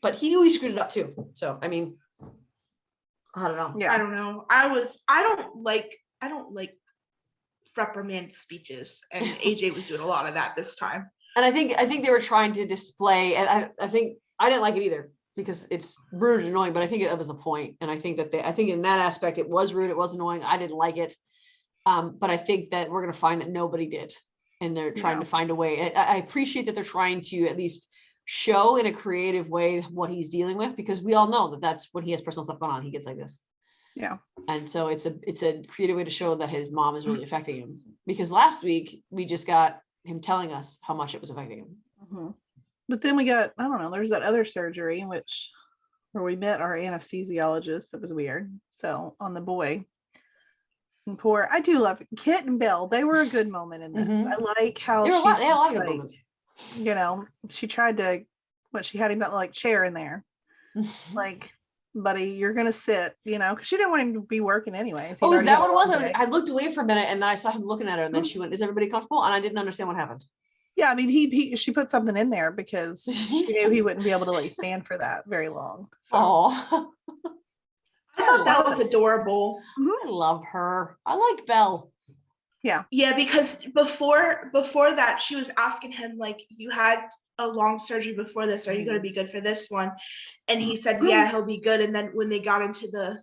[SPEAKER 4] But he knew he screwed it up too. So, I mean, I don't know.
[SPEAKER 3] Yeah, I don't know. I don't like reprimand speeches, and AJ was doing a lot of that this time.
[SPEAKER 4] And I think they were trying to display, and I think I didn't like it either, because it's rude and annoying, but I think that was the point. And I think in that aspect, it was rude. It was annoying. I didn't like it. But I think that we're going to find that nobody did. And they're trying to find a way. I appreciate that they're trying to at least show in a creative way what he's dealing with, because we all know that that's when he has personal stuff going on, he gets like this.
[SPEAKER 2] Yeah.
[SPEAKER 4] And so it's a creative way to show that his mom is really affecting him, because last week we just got him telling us how much it was affecting him.
[SPEAKER 2] But then we got, I don't know, there's that other surgery where we met our anesthesiologist. That was weird. So on the boy, and I do love Kit and Bill. They were a good moment in this. I like how
[SPEAKER 4] they had a lot of good moments.
[SPEAKER 2] You know, she tried to, she had him that like chair in there, like, buddy, you're gonna sit, you know, because she didn't want him to be working anyways.
[SPEAKER 4] Oh, is that what it was? I looked away for a minute, and then I saw him looking at her, and then she went, "Is everybody comfortable?" And I didn't understand what happened.
[SPEAKER 2] Yeah, I mean, she put something in there because she knew he wouldn't be able to like stand for that very long. So.
[SPEAKER 4] Oh,
[SPEAKER 3] I thought that was adorable.
[SPEAKER 4] I love her. I like Belle.
[SPEAKER 3] Yeah, because before that, she was asking him, like, you had a long surgery before this. Are you going to be good for this one? And he said, yeah, he'll be good. And then when they got into the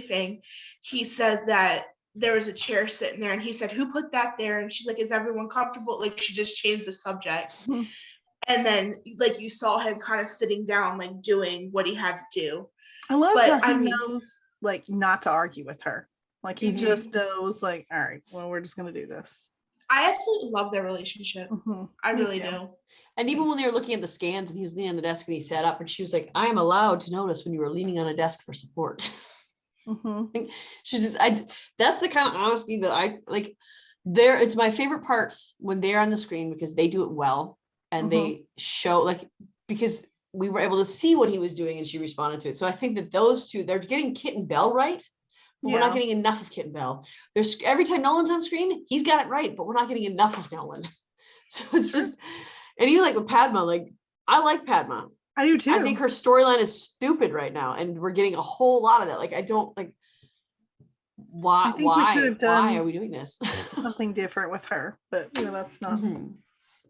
[SPEAKER 3] thing, he said that there was a chair sitting there, and he said, who put that there? And she's like, is everyone comfortable? Like, she just changed the subject. And then, like, you saw him kind of sitting down, like, doing what he had to do.
[SPEAKER 2] I love how he knows, like, not to argue with her. Like, he just knows, like, all right, well, we're just going to do this.
[SPEAKER 3] I absolutely love their relationship. I really do.
[SPEAKER 4] And even when they were looking at the scans, and he was leaning on the desk, and he sat up, and she was like, I am allowed to notice when you were leaning on a desk for support. She's just, that's the kind of honesty that I like. It's my favorite parts when they're on the screen, because they do it well, and they show, like, because we were able to see what he was doing and she responded to it. So I think that those two, they're getting Kit and Bell right, but we're not getting enough of Kit and Bell. There's every time Nolan's on screen, he's got it right, but we're not getting enough of Nolan. So it's just, and even like with Padma, like I like Padma.
[SPEAKER 2] I do too.
[SPEAKER 4] I think her storyline is stupid right now, and we're getting a whole lot of that. Like I don't like why are we doing this?
[SPEAKER 2] Something different with her, but that's not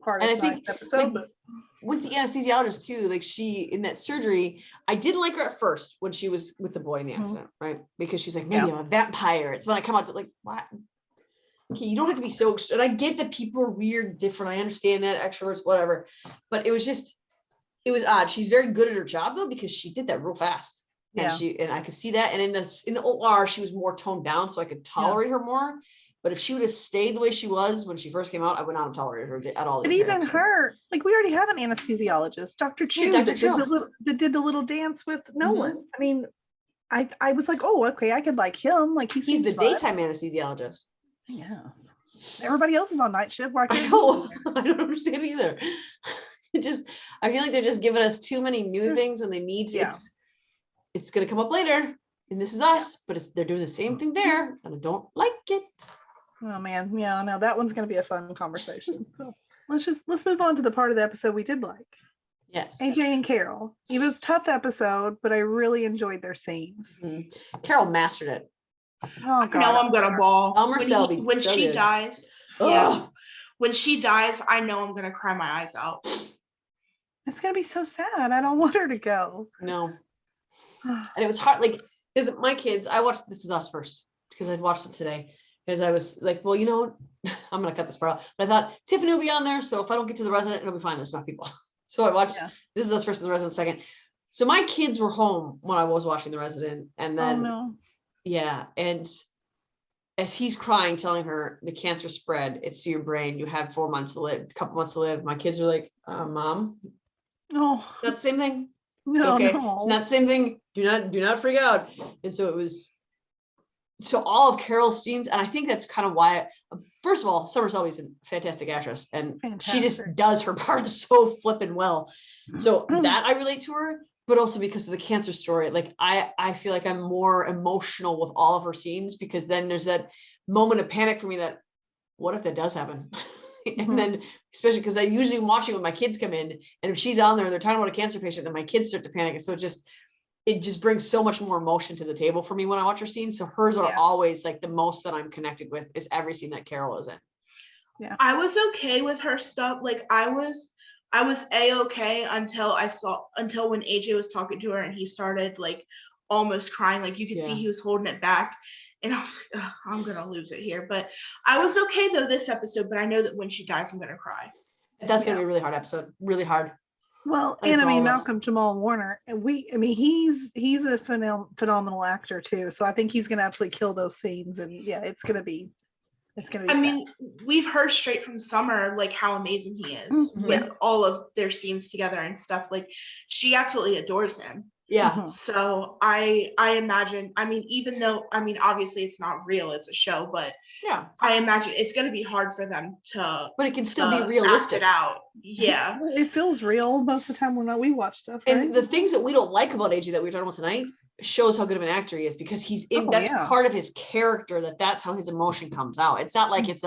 [SPEAKER 2] part
[SPEAKER 4] and
[SPEAKER 2] of
[SPEAKER 4] I think
[SPEAKER 2] episode.
[SPEAKER 4] like,
[SPEAKER 2] but
[SPEAKER 4] with the anesthesiologist too, like she in that surgery, I didn't like her at first when she was with the boy in the accident, right? Because she's like, maybe I'm a vampire. It's when I come out to like, what? Okay, you don't have to be so, and I get that people are weird, different. I understand that, extroverts, whatever. But it was odd. She's very good at her job though, because she did that real fast. And I could see that. And in the OR, she was more toned down, so I could tolerate her more. But if she would have stayed the way she was when she first came out, I would not have tolerated her at all.
[SPEAKER 2] And even her, like we already have an anesthesiologist, Dr. Chu, that did the little dance with Nolan. I mean, I was like, oh, okay, I could like him. Like he's
[SPEAKER 4] the
[SPEAKER 2] fun.
[SPEAKER 4] daytime anesthesiologist.
[SPEAKER 2] Yes. Everybody else is on night shift. Why can't
[SPEAKER 4] I don't understand either. I feel like they're just giving us too many new things when they need to. It's gonna come up later, and this is us, but they're doing the same thing there, and I don't like it.
[SPEAKER 2] Oh man, yeah, no, that one's gonna be a fun conversation. So let's move on to the part of the episode we did like.
[SPEAKER 4] Yes.
[SPEAKER 2] AJ and Carol. It was a tough episode, but I really enjoyed their scenes.
[SPEAKER 4] Carol mastered it.
[SPEAKER 2] Oh God.
[SPEAKER 3] I know I'm gonna bawl when she
[SPEAKER 4] good.
[SPEAKER 3] dies. Yeah. When she dies, I know I'm gonna cry my eyes out.
[SPEAKER 2] It's gonna be so sad. I don't want her to go.
[SPEAKER 4] No. And it was hard, like, because my kids, I watched This Is Us first because I'd watched it today. Because I was like, well, I'm gonna cut this part out. But I thought Tiffany will be on there, so if I don't get to the resident, it'll be fine. There's enough people. So I watched This Is Us first and the resident second. So my kids were home when I was watching the resident, and then and as he's crying, telling her the cancer spread, it's to your brain, you have 4 months to live, a couple months to live. My kids are like, Mom,
[SPEAKER 2] no,
[SPEAKER 4] not the same thing.
[SPEAKER 2] No,
[SPEAKER 4] okay,
[SPEAKER 2] no.
[SPEAKER 4] It's not the same thing. Do not freak out. And so it was. So all of Carol's scenes, and I think that's kind of why. First of all, Summer Selby's a fantastic actress, and she just does her part so flippin' well. So that I relate to her, but also because of the cancer story. Like I feel like I'm more emotional with all of her scenes, because then there's that moment of panic for me that, what if that does happen? And then, especially because I usually am watching when my kids come in, and if she's on there and they're talking about a cancer patient, then my kids start to panic. And so it just brings so much more emotion to the table for me when I watch her scenes. So hers are always like the most that I'm connected with is every scene that Carol is in.
[SPEAKER 2] Yeah.
[SPEAKER 3] I was okay with her stuff. Like I was A-okay until when AJ was talking to her and he started like almost crying. Like you could see he was holding it back. And I was like, I'm gonna lose it here. But I was okay though this episode, but I know that when she dies, I'm gonna cry.
[SPEAKER 4] That's gonna be a really hard episode. Really hard.
[SPEAKER 2] Well, and I mean Malcolm Jamal Warner, and he's a phenomenal actor too. So I think he's gonna absolutely kill those scenes, and it's gonna be. I
[SPEAKER 3] mean, we've heard straight from Summer like how amazing he is with all of their scenes together and stuff. Like she absolutely adores him.
[SPEAKER 4] Yeah.
[SPEAKER 3] So I imagine, even though, obviously it's not real, it's a show, but I imagine it's going to be hard for them to,
[SPEAKER 4] but it can still be realistic.
[SPEAKER 3] Act it out. Yeah.
[SPEAKER 2] It feels real most of the time when we watch stuff. Right?
[SPEAKER 4] And the things that we don't like about AJ that we were talking about tonight shows how good of an actor he is, because he's in, that's part of his character, that's how his emotion comes out. It's not like it's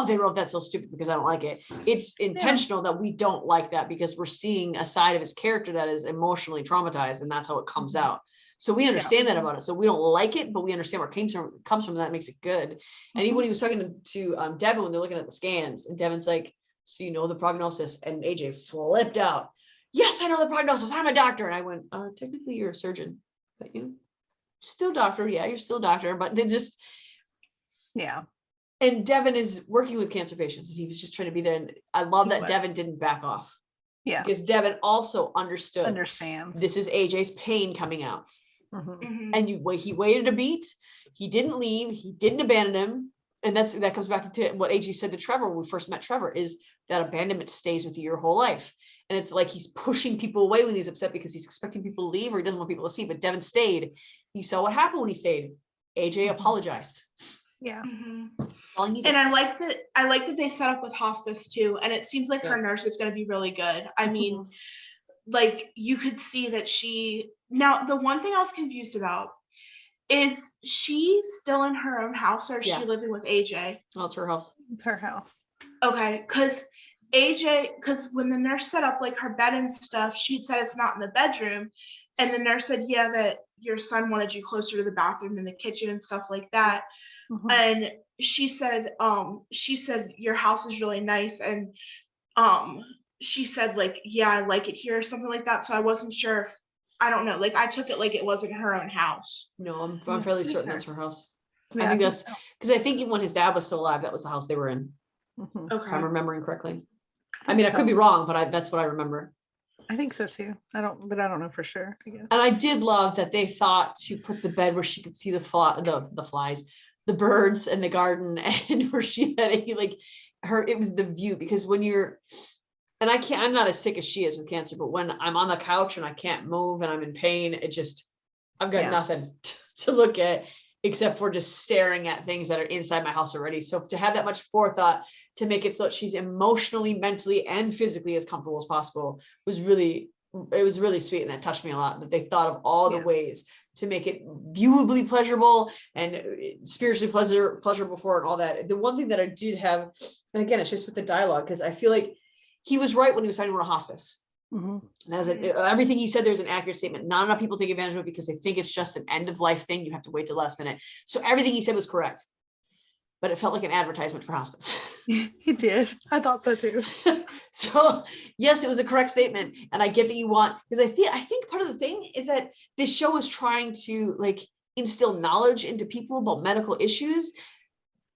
[SPEAKER 4] they wrote that so stupid because I don't like it. It's intentional that we don't like that, because we're seeing a side of his character that is emotionally traumatized, and that's how it comes out. So we understand that about it. So we don't like it, but we understand where it comes from, and that makes it good. And even when he was talking to Devin, when they're looking at the scans, and Devin's like, so you know the prognosis, and AJ flipped out. Yes, I know the prognosis. I'm a doctor. And I went, technically you're a surgeon, but still doctor. Yeah, you're still doctor, but they just, And Devin is working with cancer patients, and he was just trying to be there. And I love that Devin didn't back off. Yeah. Because Devin also understands. This is AJ's pain coming out. And he waited a beat. He didn't leave. He didn't abandon him. And that comes back to what AJ said to Trevor when we first met Trevor, is that abandonment stays with you your whole life. And it's like he's pushing people away when he's upset because he's expecting people to leave, or he doesn't want people to see. But Devin stayed. You saw what happened when he stayed. AJ apologized. Yeah.
[SPEAKER 3] And I like that they set up with hospice too. And it seems like her nurse is going to be really good. I mean, like you could see that now the one thing I was confused about is she still in her own house, or is she living with AJ?
[SPEAKER 4] Oh, it's her house.
[SPEAKER 2] It's her house.
[SPEAKER 3] Okay, because when the nurse set up like her bed and stuff, she'd said it's not in the bedroom. And the nurse said, yeah, that your son wanted you closer to the bathroom than the kitchen and stuff like that.
[SPEAKER 2] Mhm.
[SPEAKER 3] And she said, your house is really nice. And she said, like, yeah, I like it here or something like that. So I wasn't sure if, I don't know, like I took it like it wasn't her own house.
[SPEAKER 4] No, I'm fairly certain that's her house.
[SPEAKER 2] Yeah,
[SPEAKER 4] I think that's
[SPEAKER 2] so.
[SPEAKER 4] because I think even when his dad was still alive, that was the house they were in,
[SPEAKER 2] Mhm.
[SPEAKER 4] if I'm
[SPEAKER 3] Okay.
[SPEAKER 4] remembering correctly. I
[SPEAKER 2] think
[SPEAKER 4] mean, I could
[SPEAKER 2] so.
[SPEAKER 4] be wrong, but that's what I remember.
[SPEAKER 2] I think so too. I don't know for sure, I guess.
[SPEAKER 4] And I did love that they thought to put the bed where she could see the flies, the birds and the garden, and where she had it was the view, because when you're, and I'm not as sick as she is with cancer, but when I'm on the couch and I can't move and I'm in pain, I've got nothing to look at except for just staring at things that are inside my house already. So to have that much forethought to make it so that she's emotionally, mentally, and physically as comfortable as possible was really sweet. And that touched me a lot, that they thought of all the ways to make it viewably pleasurable and spiritually pleasurable for her and all that. The one thing that I did have, and again, it's just with the dialogue, because I feel like he was right when he was talking about a hospice.
[SPEAKER 2] Mhm.
[SPEAKER 4] And I was like, everything he said, there's an accurate statement. Not enough people take advantage of it because they think it's just an end of life thing. You have to wait till the last minute. So everything he said was correct, but it felt like an advertisement for hospice.
[SPEAKER 2] He did. I thought so too.
[SPEAKER 4] So yes, it was a correct statement. And I get that you want, because I think part of the thing is that this show is trying to like instill knowledge into people about medical issues,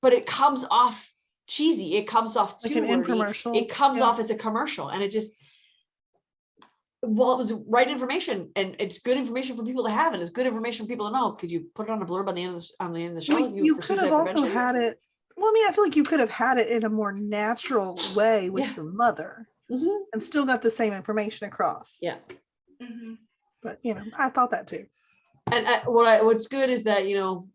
[SPEAKER 4] but it comes off cheesy. It comes off too
[SPEAKER 2] Like an
[SPEAKER 4] wordy.
[SPEAKER 2] infomercial.
[SPEAKER 4] It comes off as a commercial, and it was right information, and it's good information for people to have, and it's good information for people to know. Could you put it on a blurb on the end of the show?
[SPEAKER 2] Well, you could have also had it. Well, I mean, I feel like you could have had it in a more natural way with your mother and still got the same information across.
[SPEAKER 4] Yeah.
[SPEAKER 3] Mm-hmm.
[SPEAKER 2] But I thought that too.
[SPEAKER 4] And what's good is that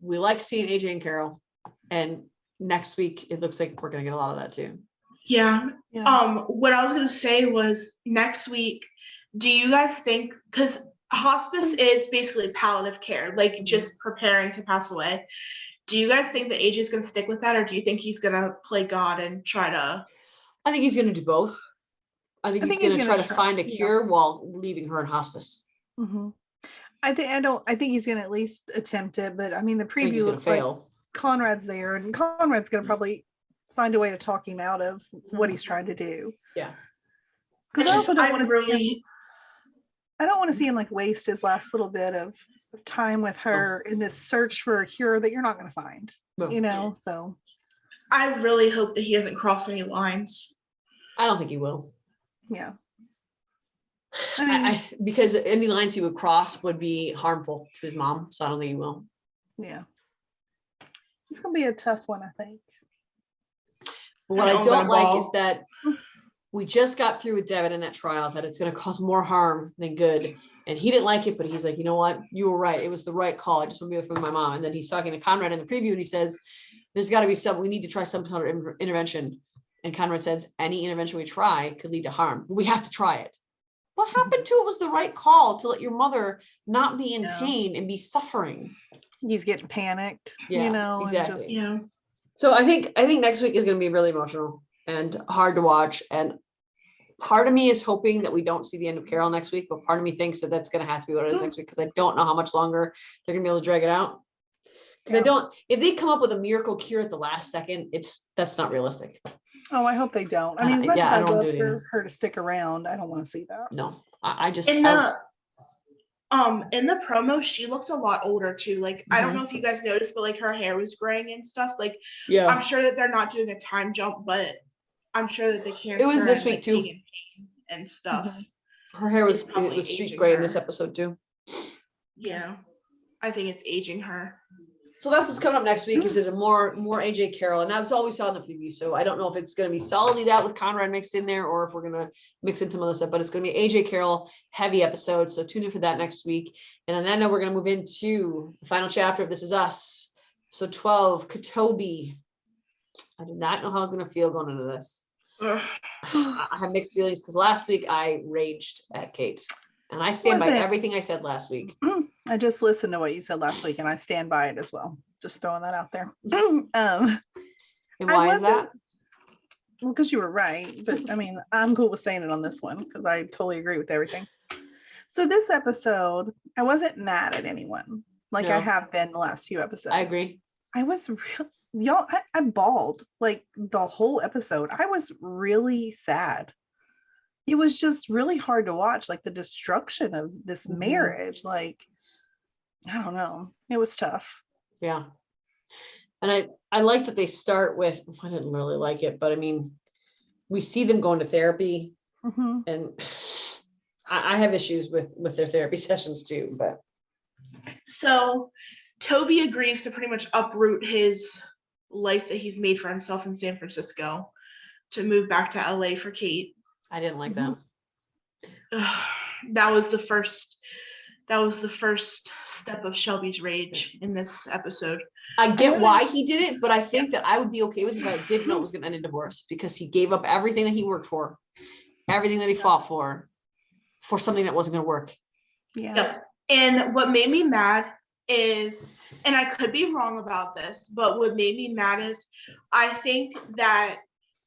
[SPEAKER 4] we like seeing AJ and Carol, and next week it looks like we're gonna get a lot of that too.
[SPEAKER 3] Yeah. What I was gonna say was, next week, do you guys think, because hospice is basically palliative care, like just preparing to pass away, do you guys think that AJ is going to stick with that, or do you think he's going to play God and try to?
[SPEAKER 4] I think he's going to do both. I think he's going to try to find a cure while leaving her in hospice.
[SPEAKER 2] Mm-hmm. I think he's going to at least attempt it, but I mean, the preview looks like Conrad's there, and Conrad's going to probably find a way to talk him out of what he's trying to do.
[SPEAKER 4] Yeah.
[SPEAKER 2] Because I also don't want to see him like waste his last little bit of time with her in this search for a cure that you're not going to find. So
[SPEAKER 3] I really hope that he doesn't cross any lines.
[SPEAKER 4] I don't think he will.
[SPEAKER 2] Yeah.
[SPEAKER 4] Because any lines he would cross would be harmful to his mom, so I don't think he will.
[SPEAKER 2] Yeah. It's going to be a tough one, I think.
[SPEAKER 4] But what I don't like is that we just got through with Devin in that trial, that it's going to cause more harm than good. And he didn't like it, but he's like, you know what? You were right. It was the right call. I just want to be with my mom. And then he's talking to Conrad in the preview, and he says, there's got to be we need to try some kind of intervention. And Conrad says, any intervention we try could lead to harm. But we have to try it. What happened to it was the right call to let your mother not be in pain and be suffering.
[SPEAKER 2] He's getting panicked.
[SPEAKER 4] Exactly. So I think next week is going to be really emotional and hard to watch. And part of me is hoping that we don't see the end of Carol next week, but part of me thinks that that's going to have to be what it is next week, because I don't know how much longer they're going to be able to drag it out. Because if they come up with a miracle cure at the last second, that's not realistic.
[SPEAKER 2] Oh, I hope they don't. I mean, as much as I'd love for her to stick around, I don't want to see that.
[SPEAKER 4] No, I just
[SPEAKER 3] in the promo, she looked a lot older too. Like, I don't know if you guys noticed, but like her hair was graying and stuff. Like, I'm sure that they're not doing a time jump, but I'm sure that the cancer.
[SPEAKER 4] It was this week too,
[SPEAKER 3] and stuff.
[SPEAKER 4] Mm-hmm. Her hair was street gray in this episode too.
[SPEAKER 3] Yeah, I think it's aging her.
[SPEAKER 4] So that's what's coming up next week. Is there's a more AJ Carroll, and that's all we saw in the preview. So I don't know if it's going to be solidly that with Conrad mixed in there, or if we're going to mix in some other stuff. But it's going to be AJ Carroll heavy episode. So tune in for that next week. And on that note, we're going to move into the final chapter of This Is Us. So 12, Katobi. I did not know how I was going to feel going into this. I have mixed feelings because last week I raged at Kate, and I stand by everything I said last week.
[SPEAKER 2] I just listened to what you said last week, and I stand by it as well. Just throwing that out there.
[SPEAKER 4] And why is that?
[SPEAKER 2] Well, because you were right, but I mean, I'm cool with saying it on this one because I totally agree with everything. So this episode, I wasn't mad at anyone like I have been the last few episodes.
[SPEAKER 4] I agree.
[SPEAKER 2] I was real, y'all. I bawled like the whole episode. I was really sad. It was just really hard to watch, like the destruction of this marriage. Like, I don't know. It was tough.
[SPEAKER 4] Yeah. And I like that they start with, I didn't really like it, but I mean, we see them going to therapy, and I have issues with their therapy sessions too, but.
[SPEAKER 3] So Toby agrees to pretty much uproot his life that he's made for himself in San Francisco to move back to LA for Kate.
[SPEAKER 4] I didn't like that.
[SPEAKER 3] That was the first step of Shelby's rage in this episode.
[SPEAKER 4] I get why he did it, but I think that I would be okay with it if I didn't know it was going to end in divorce, because he gave up everything that he worked for, everything that he fought for something that wasn't going to work.
[SPEAKER 2] Yeah.
[SPEAKER 3] Yep. And what made me mad is, and I could be wrong about this, but what made me mad is I think that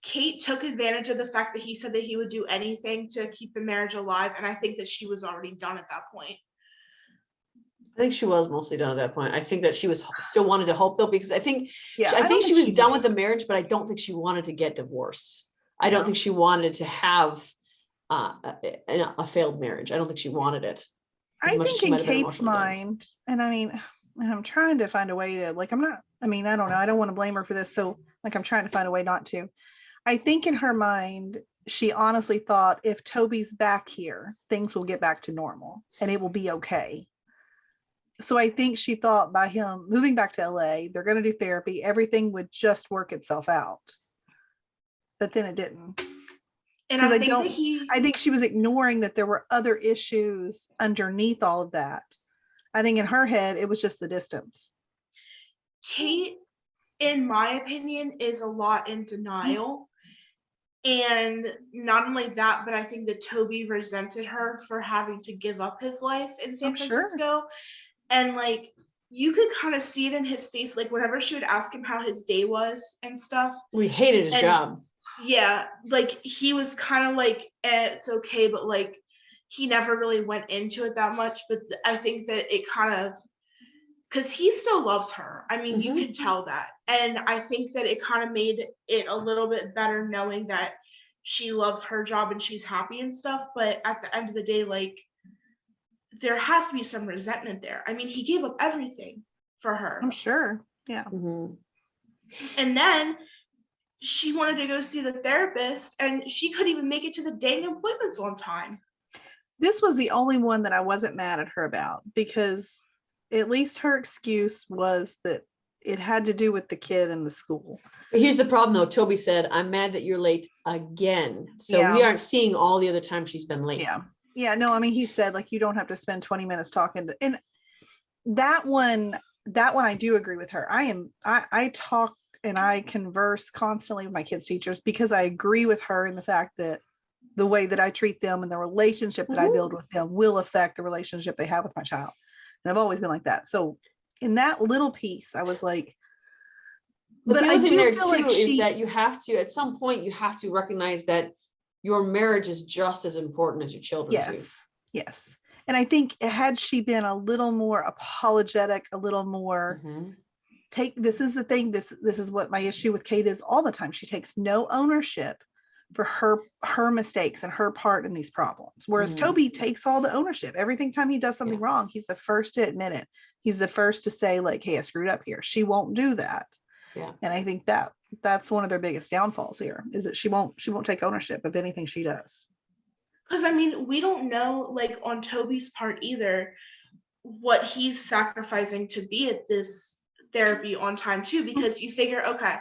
[SPEAKER 3] Kate took advantage of the fact that he said that he would do anything to keep the marriage alive. And I think that she was already done at that point.
[SPEAKER 4] I think she was mostly done at that point. I think that she was still wanted to hope though, because I think
[SPEAKER 2] I
[SPEAKER 4] think she was done with the marriage, but I don't think she wanted to get divorced. I don't think she wanted to have a failed marriage. I don't think she wanted it.
[SPEAKER 2] I think in Kate's mind, and I mean, and I'm trying to find a way to, like, I don't know. I don't want to blame her for this. So like, I'm trying to find a way not to. I think in her mind, she honestly thought if Toby's back here, things will get back to normal and it will be okay. So I think she thought by him moving back to LA, they're going to do therapy, everything would just work itself out. But then it didn't.
[SPEAKER 3] And I
[SPEAKER 2] think she was ignoring that there were other issues underneath all of that. I think in her head, it was just the distance.
[SPEAKER 3] Kate, in my opinion, is a lot in denial. And not only that, but I think that Toby resented her for having to give up his life in San Francisco. Sure. And like, you could kind of see it in his face, like whenever she would ask him how his day was and stuff.
[SPEAKER 4] We hated his job.
[SPEAKER 3] Yeah, like he was kind of like, it's okay, but like he never really went into it that much. But I think that it kind of, because he still loves her. I mean, you could tell that. And I think that it kind of made it a little bit better knowing that she loves her job and she's happy and stuff. But at the end of the day, like, there has to be some resentment there. I mean, he gave up everything for her.
[SPEAKER 2] I'm sure. Yeah.
[SPEAKER 3] And then she wanted to go see the therapist and she couldn't even make it to the dang appointments on time.
[SPEAKER 2] This was the only one that I wasn't mad at her about, because at least her excuse was that it had to do with the kid in the school.
[SPEAKER 4] But here's the problem though. Toby said, I'm mad that you're late again. So we aren't seeing all the other times she's been late.
[SPEAKER 2] Yeah. No, I mean, he said like, you don't have to spend 20 minutes talking to, and that one I do agree with her. I talk and I converse constantly with my kids' teachers because I agree with her in the fact that the way that I treat them and the relationship that I build with them will affect the relationship they have with my child. And I've always been like that. So in that little piece, I was like,
[SPEAKER 4] but the other thing there too is that you have to, at some point, you have to recognize that your marriage is just as important as your children too.
[SPEAKER 2] Yes. And I think had she been a little more apologetic, a little more this is the thing, this is what my issue with Kate is all the time. She takes no ownership for her mistakes and her part in these problems. Whereas Toby takes all the ownership. Every time he does something wrong, he's the first to admit it. He's the first to say like, hey, I screwed up here. She won't do that. Yeah. And I think that's one of their biggest downfalls here, is that she won't take ownership of anything she does.
[SPEAKER 3] Because I mean, we don't know, like on Toby's part either, what he's sacrificing to be at this therapy on time too, because you figure, okay,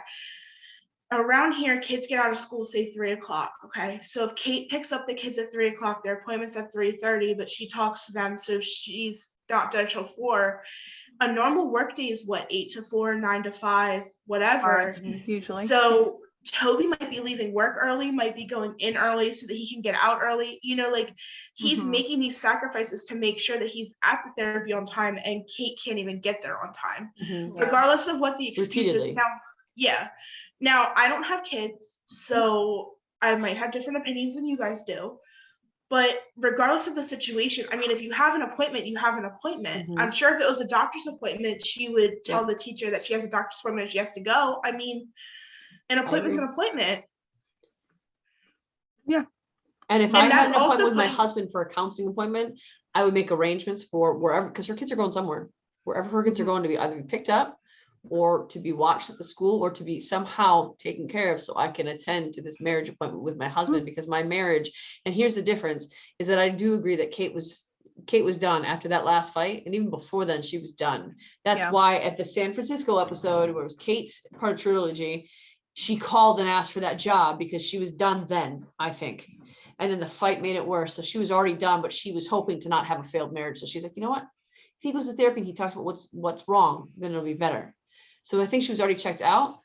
[SPEAKER 3] around here, kids get out of school, say 3:00. Okay. So if Kate picks up the kids at 3:00, their appointment's at 3:30, but she talks to them. So she's not done till 4. A normal work day is what, 8 to 4, 9 to 5, whatever.
[SPEAKER 2] Usually.
[SPEAKER 3] So Toby might be leaving work early, might be going in early so that he can get out early. You know, like he's making these sacrifices to make sure that he's at the therapy on time, and Kate can't even get there on time, regardless of what the excuse is. Now, I don't have kids, so I might have different opinions than you guys do. But regardless of the situation, I mean, if you have an appointment, you have an appointment. I'm sure if it was a doctor's appointment, she would tell the teacher that she has a doctor's appointment and she has to go. I mean, an appointment's an appointment.
[SPEAKER 2] Yeah.
[SPEAKER 4] And if I had an appointment with my husband for a counseling appointment, I would make arrangements for wherever, because her kids are going somewhere, wherever her kids are going to be either be picked up or to be watched at the school or to be somehow taken care of, so I can attend to this marriage appointment with my husband, because my marriage, and here's the difference, is that I do agree that Kate was done after that last fight. And even before then, she was done. That's why at the San Francisco episode, where it was Kate's part of trilogy, she called and asked for that job because she was done then, I think. And then the fight made it worse. So she was already done, but she was hoping to not have a failed marriage. So she's like, you know what? If he goes to therapy and he talks about what's wrong, then it'll be better. So I think she was already checked out.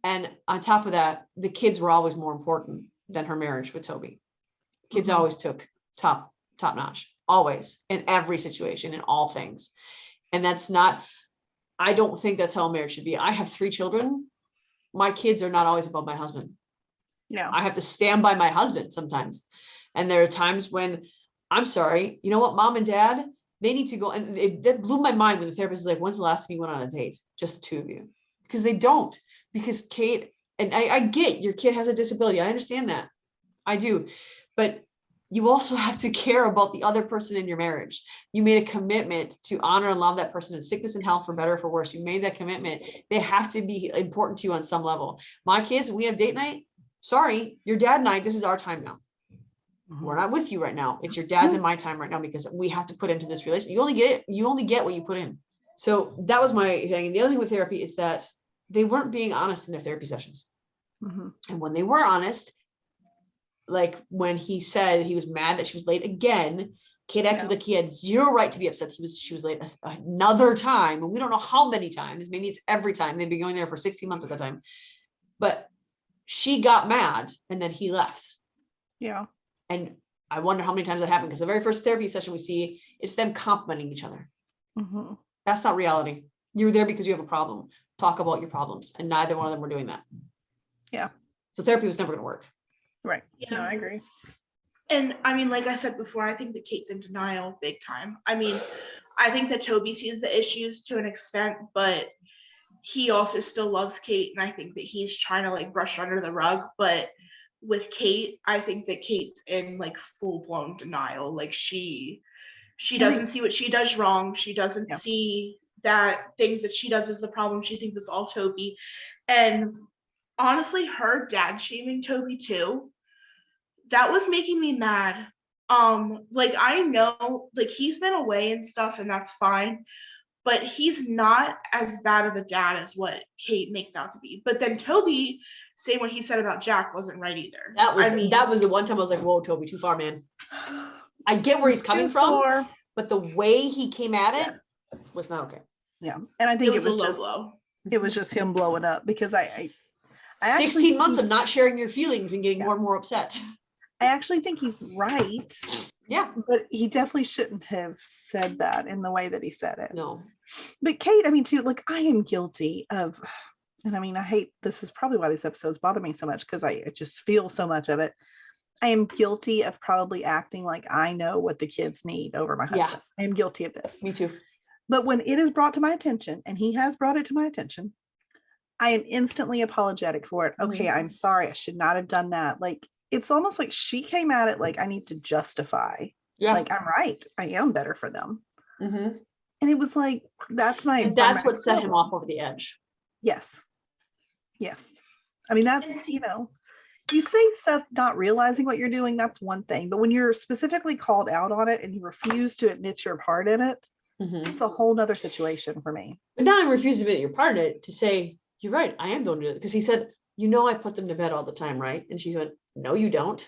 [SPEAKER 4] And on top of that, the kids were always more important than her marriage with Toby. Kids always took top notch, always, in every situation, in all things. And that's not, I don't think that's how a marriage should be. I have 3 children. My kids are not always above my husband.
[SPEAKER 2] Yeah.
[SPEAKER 4] I have to stand by my husband sometimes. And there are times when, I'm sorry, you know what, mom and dad, they need to go. And that blew my mind when the therapist is like, when's the last time you went on a date? Just the 2 of you. Because they don't. Because Kate, and I get your kid has a disability. I understand that. I do. But you also have to care about the other person in your marriage. You made a commitment to honor and love that person in sickness and health, for better or for worse. You made that commitment. They have to be important to you on some level. My kids, we have date night. Sorry, your dad and I, this is our time now. We're not with you right now. It's your dad's and my time right now, because we have to put into this relationship. You only get what you put in. So that was my thing. And the other thing with therapy is that they weren't being honest in their therapy sessions. And when they were honest, like when he said he was mad that she was late again, Kate acted like he had zero right to be upset. She was late another time. And we don't know how many times. Maybe it's every time. They've been going there for 16 months at that time. But she got mad and then he left.
[SPEAKER 2] Yeah.
[SPEAKER 4] And I wonder how many times that happened, because the very first therapy session we see, it's them complimenting each other. That's not reality. You're there because you have a problem. Talk about your problems. And neither one of them were doing that.
[SPEAKER 2] Yeah.
[SPEAKER 4] So therapy was never going to work.
[SPEAKER 2] Right.
[SPEAKER 3] Yeah.
[SPEAKER 2] No, I agree.
[SPEAKER 3] And I mean, like I said before, I think that Kate's in denial big time. I mean, I think that Toby sees the issues to an extent, but he also still loves Kate. And I think that he's trying to like brush it under the rug. But with Kate, I think that Kate's in like full blown denial. Like she doesn't see what she does wrong. She doesn't see that things that she does is the problem. She thinks it's all Toby. And honestly, her dad shaming Toby too, that was making me mad. Like I know like he's been away and stuff, and that's fine, but he's not as bad of a dad as what Kate makes out to be. But then Toby saying what he said about Jack wasn't right either. That
[SPEAKER 4] was the one time I was like, whoa, Toby, too far, man. I get where he's coming from, but the way he came at it was not okay.
[SPEAKER 2] Yeah. And I think
[SPEAKER 3] it was a low blow.
[SPEAKER 2] It was just him blowing up, because I
[SPEAKER 4] 16 months of not sharing your feelings and getting more and more upset.
[SPEAKER 2] I actually think he's right.
[SPEAKER 4] Yeah.
[SPEAKER 2] But he definitely shouldn't have said that in the way that he said it.
[SPEAKER 4] No.
[SPEAKER 2] But Kate, I mean, too, like I am guilty of, and I mean, I hate, this is probably why these episodes bother me so much, because I just feel so much of it. I am guilty of probably acting like I know what the kids need over my husband. I am guilty of this.
[SPEAKER 4] Me too.
[SPEAKER 2] But when it is brought to my attention, and he has brought it to my attention, I am instantly apologetic for it. Okay, I'm sorry. I should not have done that. Like, it's almost like she came at it like I need to justify. Yeah. Like, I'm right. I am better for them. And it was like, that's
[SPEAKER 4] what set him off over the edge.
[SPEAKER 2] Yes. Yes. I mean, that's, you know, you say stuff not realizing what you're doing, that's one thing. But when you're specifically called out on it and you refuse to admit your part in it, it's a whole nother situation for me.
[SPEAKER 4] But now I refuse to admit your part in it, to say, you're right, I am going to do it. Because he said, you know, I put them to bed all the time, right? And she went, no, you don't.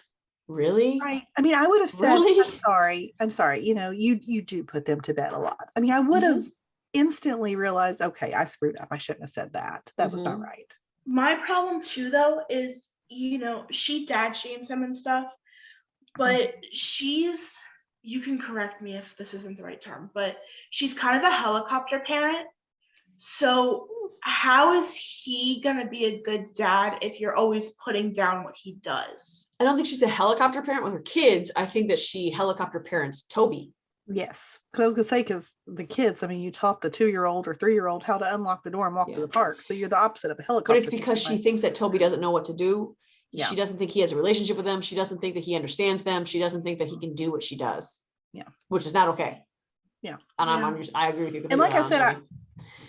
[SPEAKER 4] Really?
[SPEAKER 2] Right. I mean, I would have said, really? I'm sorry. You know, you do put them to bed a lot. I mean, I would have instantly realized, okay, I screwed up. I shouldn't have said that. That was not right.
[SPEAKER 3] My problem too, though, is, she dad shames him and stuff, but you can correct me if this isn't the right term, but she's kind of a helicopter parent. So how is he going to be a good dad if you're always putting down what he does?
[SPEAKER 4] I don't think she's a helicopter parent with her kids. I think that she helicopter parents Toby.
[SPEAKER 2] Yes, because I was gonna say, because the kids, I mean, you taught the 2-year-old or 3-year-old how to unlock the door and walk to the park, so you're the opposite of a helicopter.
[SPEAKER 4] But it's because she thinks that Toby doesn't know what to do.
[SPEAKER 2] Yeah.
[SPEAKER 4] She doesn't think he has a relationship with them. She doesn't think that he understands them. She doesn't think that he can do what she does.
[SPEAKER 2] Yeah,
[SPEAKER 4] which is not okay.
[SPEAKER 2] Yeah,
[SPEAKER 4] and I agree with you.
[SPEAKER 2] And like I said,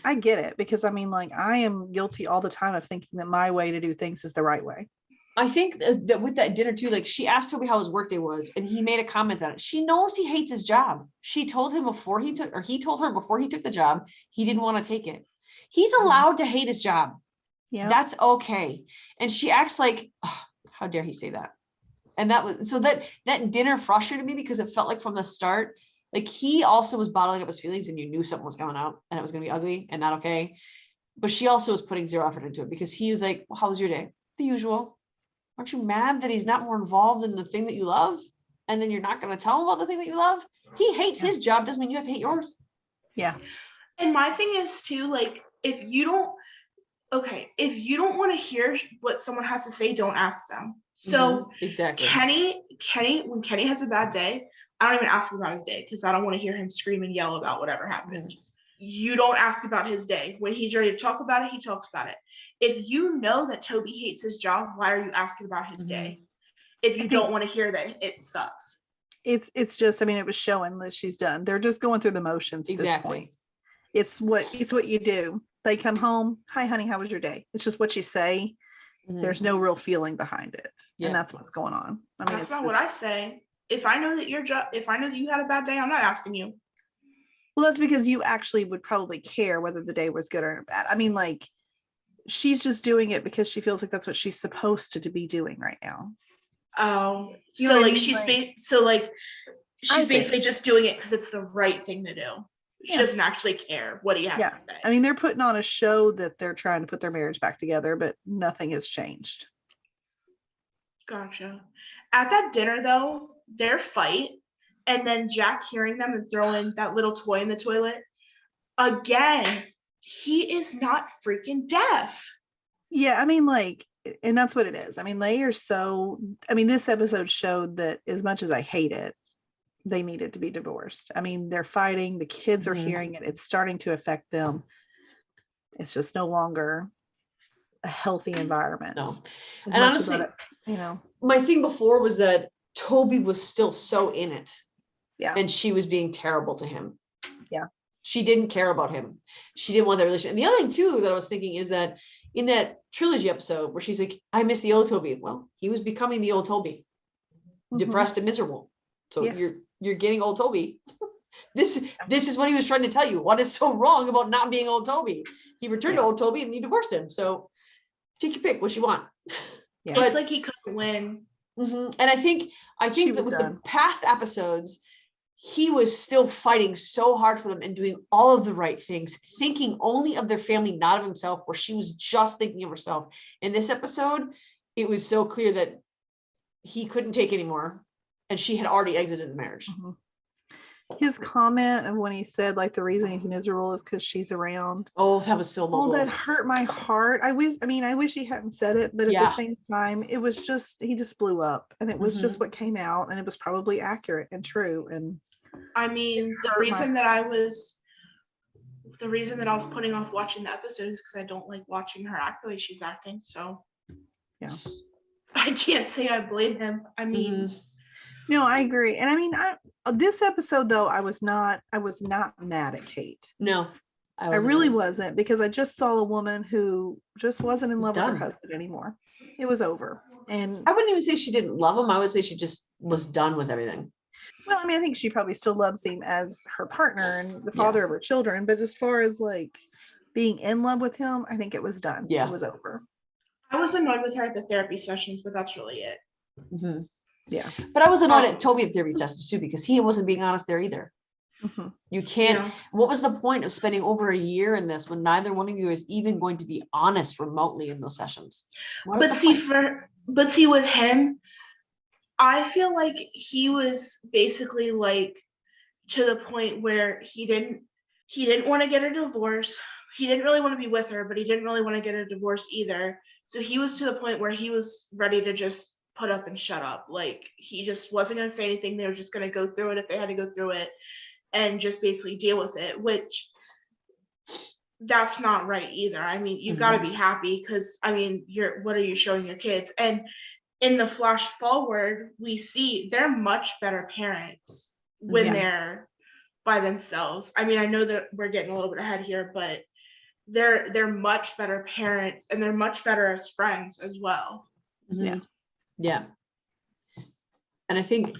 [SPEAKER 2] I get it, because I mean, like, I am guilty all the time of thinking that my way to do things is the right way.
[SPEAKER 4] I think that with that dinner too, like, she asked Toby how his workday was, and he made a comment on it. She knows he hates his job. She told him before he took the job, he didn't want to take it. He's allowed to hate his job. Yeah, that's okay. And she acts like, oh, how dare he say that? And that was, so that dinner frustrated me, because it felt like from the start, like, he also was bottling up his feelings, and you knew something was coming out and it was going to be ugly and not okay. But she also was putting zero effort into it, because he was like, well, how was your day? The usual. Aren't you mad that he's not more involved in the thing that you love? And then you're not going to tell him about the thing that you love? He hates his job. Doesn't mean you have to hate yours.
[SPEAKER 2] Yeah.
[SPEAKER 3] And my thing is too, like, if you don't want to hear what someone has to say, don't ask them. So
[SPEAKER 4] exactly.
[SPEAKER 3] Kenny, when Kenny has a bad day, I don't even ask him about his day, because I don't want to hear him scream and yell about whatever happened. You don't ask about his day. When he's ready to talk about it, he talks about it. If you know that Toby hates his job, why are you asking about his day? If you don't want to hear that it sucks.
[SPEAKER 2] It's just, I mean, it was showing that she's done. They're just going through the motions at this point. It's what you do. They come home. Hi, honey, how was your day? It's just what you say. There's no real feeling behind it. And that's what's going on. I mean,
[SPEAKER 3] that's not what I say. If I know that if I know that you had a bad day, I'm not asking you.
[SPEAKER 2] Well, that's because you actually would probably care whether the day was good or bad. I mean, like, she's just doing it because she feels like that's what she's supposed to be doing right now.
[SPEAKER 3] Oh, so like she's basically just doing it because it's the right thing to do. She doesn't actually care what he has to say.
[SPEAKER 2] I mean, they're putting on a show that they're trying to put their marriage back together, but nothing has changed.
[SPEAKER 3] Gotcha. At that dinner, though, their fight, and then Jack hearing them and throwing that little toy in the toilet. Again, he is not freaking deaf.
[SPEAKER 2] Yeah, I mean, like, and that's what it is. I mean, this episode showed that as much as I hate it, they needed to be divorced. I mean, they're fighting, the kids are hearing it, it's starting to affect them. It's just no longer a healthy environment.
[SPEAKER 4] No. And honestly, my thing before was that Toby was still so in it.
[SPEAKER 2] Yeah.
[SPEAKER 4] And she was being terrible to him.
[SPEAKER 2] Yeah.
[SPEAKER 4] She didn't care about him. She didn't want that relationship. And the other thing too that I was thinking is that in that trilogy episode where she's like, I miss the old Toby. Well, he was becoming the old Toby, depressed and miserable. So you're getting old Toby. This is what he was trying to tell you. What is so wrong about not being old Toby? He returned to old Toby and you divorced him. So take your pick, what you want.
[SPEAKER 3] Yeah. But, it's like he couldn't win.
[SPEAKER 4] And I think that with the past episodes, he was still fighting so hard for them and doing all of the right things, thinking only of their family, not of himself, where she was just thinking of herself. In this episode, it was so clear that he couldn't take anymore, and she had already exited the marriage.
[SPEAKER 2] His comment of when he said, like, the reason he's miserable is because she's around.
[SPEAKER 4] Oh, that was so low.
[SPEAKER 2] Oh, that hurt my heart. I wish he hadn't said it, but at the same time, it was just, he just blew up, and it was just what came out, and it was probably accurate and true. And
[SPEAKER 3] I mean, the reason that I was putting off watching the episode is because I don't like watching her act the way she's acting. So
[SPEAKER 2] yeah,
[SPEAKER 3] I can't say I blame him. I mean,
[SPEAKER 2] no, I agree. And I mean, this episode though, I was not mad at Kate.
[SPEAKER 4] No,
[SPEAKER 2] I really wasn't, because I just saw a woman who just wasn't in love with her husband anymore. It was over. And
[SPEAKER 4] I wouldn't even say she didn't love him. I would say she just was done with everything.
[SPEAKER 2] Well, I mean, I think she probably still loves him as her partner and the father of her children. But as far as like being in love with him, I think it was done.
[SPEAKER 4] Yeah.
[SPEAKER 2] It was over.
[SPEAKER 3] I was annoyed with her at the therapy sessions, but that's really it.
[SPEAKER 2] Yeah.
[SPEAKER 4] But I was annoyed at Toby at therapy sessions too, because he wasn't being honest there either.
[SPEAKER 2] Mhm.
[SPEAKER 4] You can't,
[SPEAKER 3] Yeah.
[SPEAKER 4] what was the point of spending over a year in this when neither one of you is even going to be honest remotely in those sessions? What is
[SPEAKER 3] But
[SPEAKER 4] the
[SPEAKER 3] see,
[SPEAKER 4] point?
[SPEAKER 3] with him, I feel like he was basically like to the point where he didn't want to get a divorce. He didn't really want to be with her, but he didn't really want to get a divorce either. So he was to the point where he was ready to just put up and shut up. Like he just wasn't going to say anything. They were just going to go through it if they had to go through it and just basically deal with it, which that's not right either. I mean, you've got to be happy because I mean, what are you showing your kids? And in the flash forward, we see they're much better parents when
[SPEAKER 2] Yeah.
[SPEAKER 3] they're by themselves. I mean, I know that we're getting a little bit ahead here, but they're much better parents and they're much better as friends as well.
[SPEAKER 2] Yeah.
[SPEAKER 4] Yeah. And I think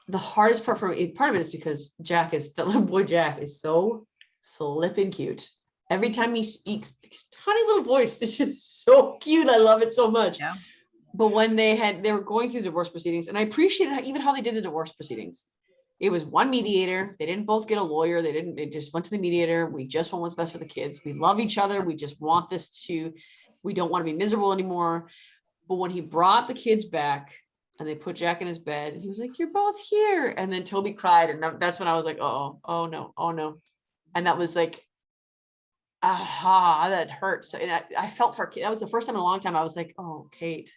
[SPEAKER 4] the hardest part for me, part of it is because the little boy Jack is so flippin' cute. Every time he speaks, his tiny little voice is just so cute. I love it so much.
[SPEAKER 2] Yeah.
[SPEAKER 4] But when they were going through divorce proceedings, and I appreciated even how they did the divorce proceedings. It was one mediator. They didn't both get a lawyer. They just went to the mediator. We just want what's best for the kids. We love each other. We just want we don't want to be miserable anymore. But when he brought the kids back and they put Jack in his bed, and he was like, "You're both here." And then Toby cried. And that's when I was like, oh no. And that was like, aha, that hurts. And I felt for Kate. That was the first time in a long time I was like, oh, Kate.